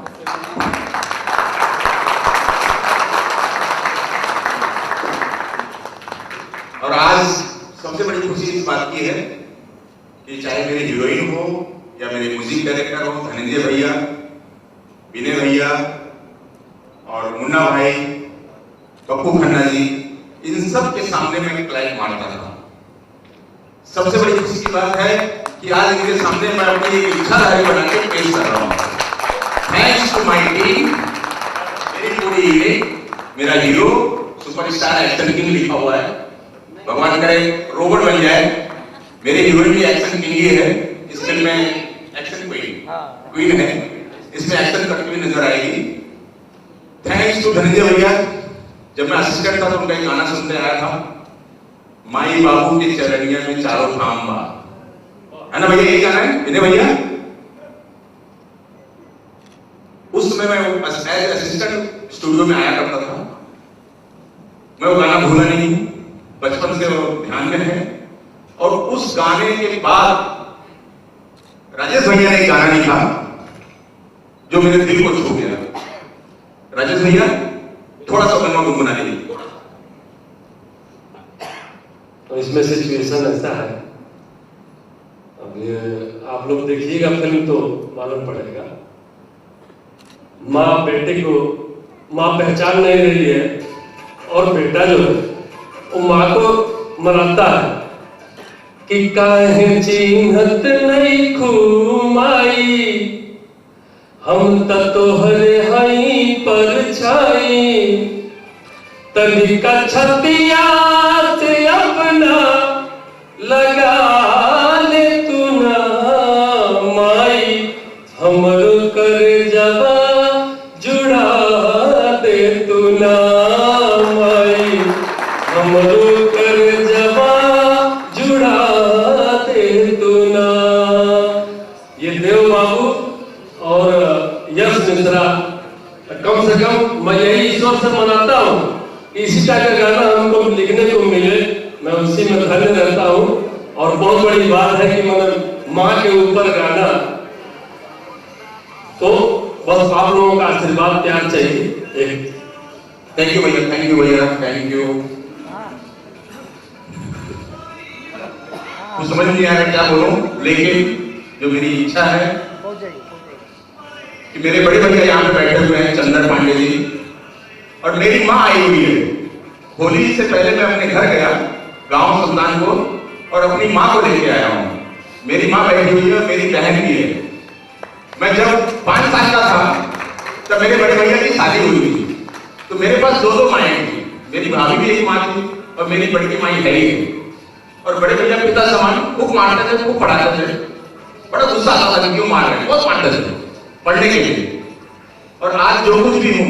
और आज सबसे बड़ी खुशी इस बात की है कि चाहे मेरे हीरोइन हो या मेरे म्यूजिक डायरेक्टर हो धनंजय भैया, विनय भैया और मुन्ना भाई, पप्पू खन्ना जी, इन सब के सामने मैं क्लाइक मारता था। सबसे बड़ी खुशी की बात है कि आज इनके सामने मैं अपनी एक इच्छाधारी बना के पेश कर रहा हूँ। थैंक्स टू माय टीम, मेरी पूरी यूनिट, मेरा हीरो सुपरस्टार एक्शन किंग लिखा हुआ है, भगवान करे रोबोट बन जाए। मेरे हीरोइन भी एक्शन किंग ही है। इस फिल्म में एक्शन क्वीन है, इसमें एक्शन करती हुई नजर आएगी। थैंक्स टू धनंजय भैया, जब मैं असिस्टेंट था तो उनका एक गाना सुनते आया था, माई बाबू के चरनिया में चारों धाम बा, है ना भैया, यही गाना है विनय भैया। उस समय मैं एज असिस्टेंट स्टूडियो में आया करता था, मैं वो गाना भूला नहीं हूं, बचपन से वो ध्यान में है। और उस गाने के बाद राजेश भैया ने एक गाना लिखा जो मेरे दिल को छू गया। राजेश भैया थोड़ा सा गन्ना गुनगुना लीजिए। तो इसमें सिचुएशन ऐसा है, अब ये आप लोग देखिएगा फिल्म तो मालूम पड़ेगा। माँ बेटे को माँ पहचान नहीं रही है और बेटा जो है वो माँ को मनाता है कि काहे चिन्हत नहीं खूमाई, हम त तोहरे हई परछाई, तनिका छतिया से अपना लगा ले तू ना माई, हमरो कर जवा जुड़ा दे तू ना माई, हमरो कर जवा जुड़ा दे तू ना। ये देव बाबू और यश मिश्रा, कम से कम मैं यही ईश्वर से मनाता हूँ कि इसी टाइप का गाना हमको लिखने को मिले, मैं उसी में धन्य रहता हूँ। और बहुत बड़ी बात है कि मतलब माँ के ऊपर गाना, तो बस आप लोगों का आशीर्वाद प्यार चाहिए। थैंक यू भैया, थैंक यू भैया, थैंक यू। कुछ समझ नहीं आ रहा क्या बोलूं, लेकिन जो मेरी इच्छा है कि मेरे बड़े भैया यहाँ पे बैठे हुए हैं, चंदन पांडे जी, और मेरी माँ आई हुई है। होली से पहले मैं अपने घर गया गांव सुल्तानपुर और अपनी माँ को लेके आया हूँ। मेरी माँ बैठी हुई है और मेरी बहन भी है। मैं जब 5 साल का था तब मेरे बड़े भैया की शादी हुई थी, तो मेरे पास 2 माएँ थी। मेरी भाभी भी एक माँ थी और मेरी बड़ी माँ है ही। और बड़े भैया पिता समान खूब मारते थे, खूब पढ़ाते थे, बड़ा गुस्सा आता था क्यों मार रहे हैं, बहुत मारते थे पढ़ने के लिए। और आज जो कुछ भी हूँ,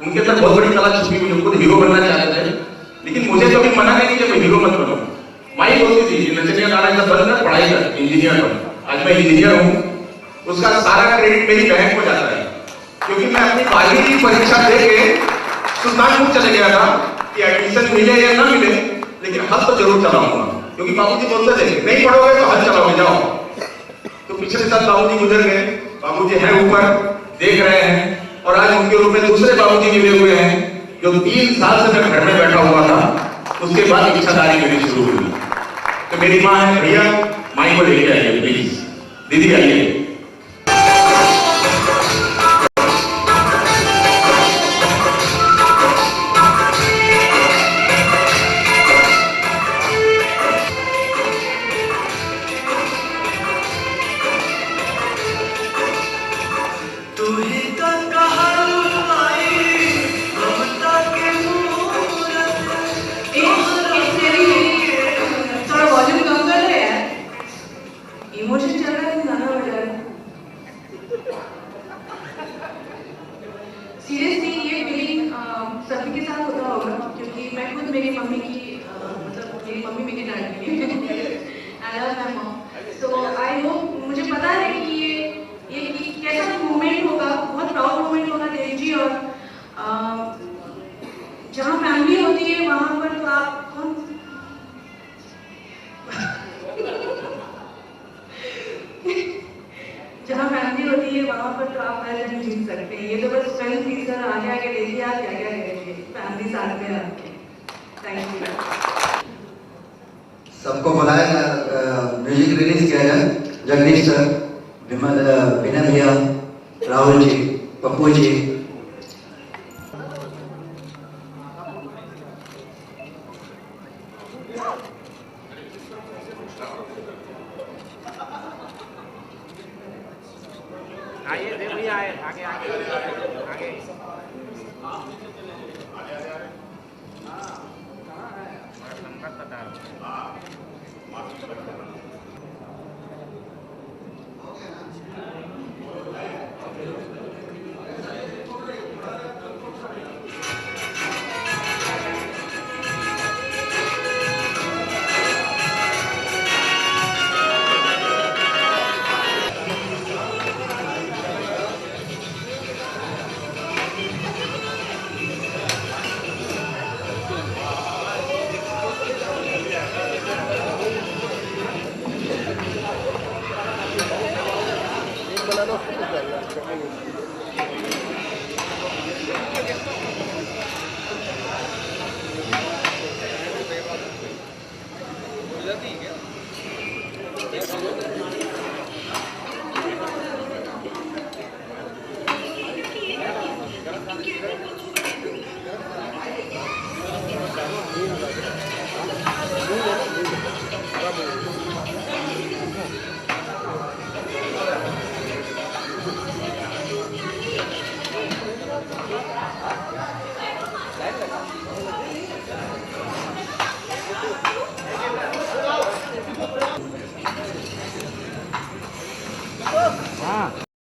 उनके अंदर बहुत बड़ी कला छुपी हुई, खुद हीरो बनना चाहते थे, लेकिन मुझे कभी मना नहीं किया मैं हीरो मत बनो। माई बोलती थी नचने का गाना बंद कर, पढ़ाई कर, इंजीनियर बन। आज मैं इंजीनियर हूँ, उसका सारा क्रेडिट मेरी बहन को जाता है, क्योंकि मैं अपनी 12वीं की परीक्षा दे के सुल्तानपुर चले गया था कि एडमिशन मिले या ना मिले, लेकिन हल तो जरूर चलाऊंगा, क्योंकि बाबूजी बोलते थे नहीं पढ़ोगे तो हल चलाओगे जाओ। तो पिछले साल बाबूजी गुजर गए, बाबूजी हैं ऊपर देख रहे हैं, और आज उनके रूप में दूसरे बाबूजी मिले हुए हैं, जो 3 साल से मैं घर में बैठा हुआ था, उसके बाद इच्छाधारी मेरी शुरू हुई। तो मेरी माँ है, भैया माई को लेके आइए प्लीज, दीदी आइए। सीरियसली ये फीलिंग सभी के साथ होता होगा, क्योंकि मैं खुद मेरी मम्मी की मतलब मेरी मम्मी मेरी डांटी है I love my mom. So I hope, मुझे पता है कि ये कैसा मोमेंट होगा, बहुत प्राउड मोमेंट होगा देव जी। और जहाँ फैमिली होती है वहाँ पर तो आप कौन जहाँ फैमिली होती है वहाँ पर तो आप हर जगह जीत सकते हैं। ये तो बस फिल्म टीजर आगे आगे देखिए आप क्या क्या करेंगे, फैमिली साथ में आपके। Thank you. सबको बुलाया, म्यूजिक रिलीज किया जाए। जगदीश सर, विनय भैया, राहुल जी, पप्पू जी। आइए देव भैया, आए आगे आगे आगे।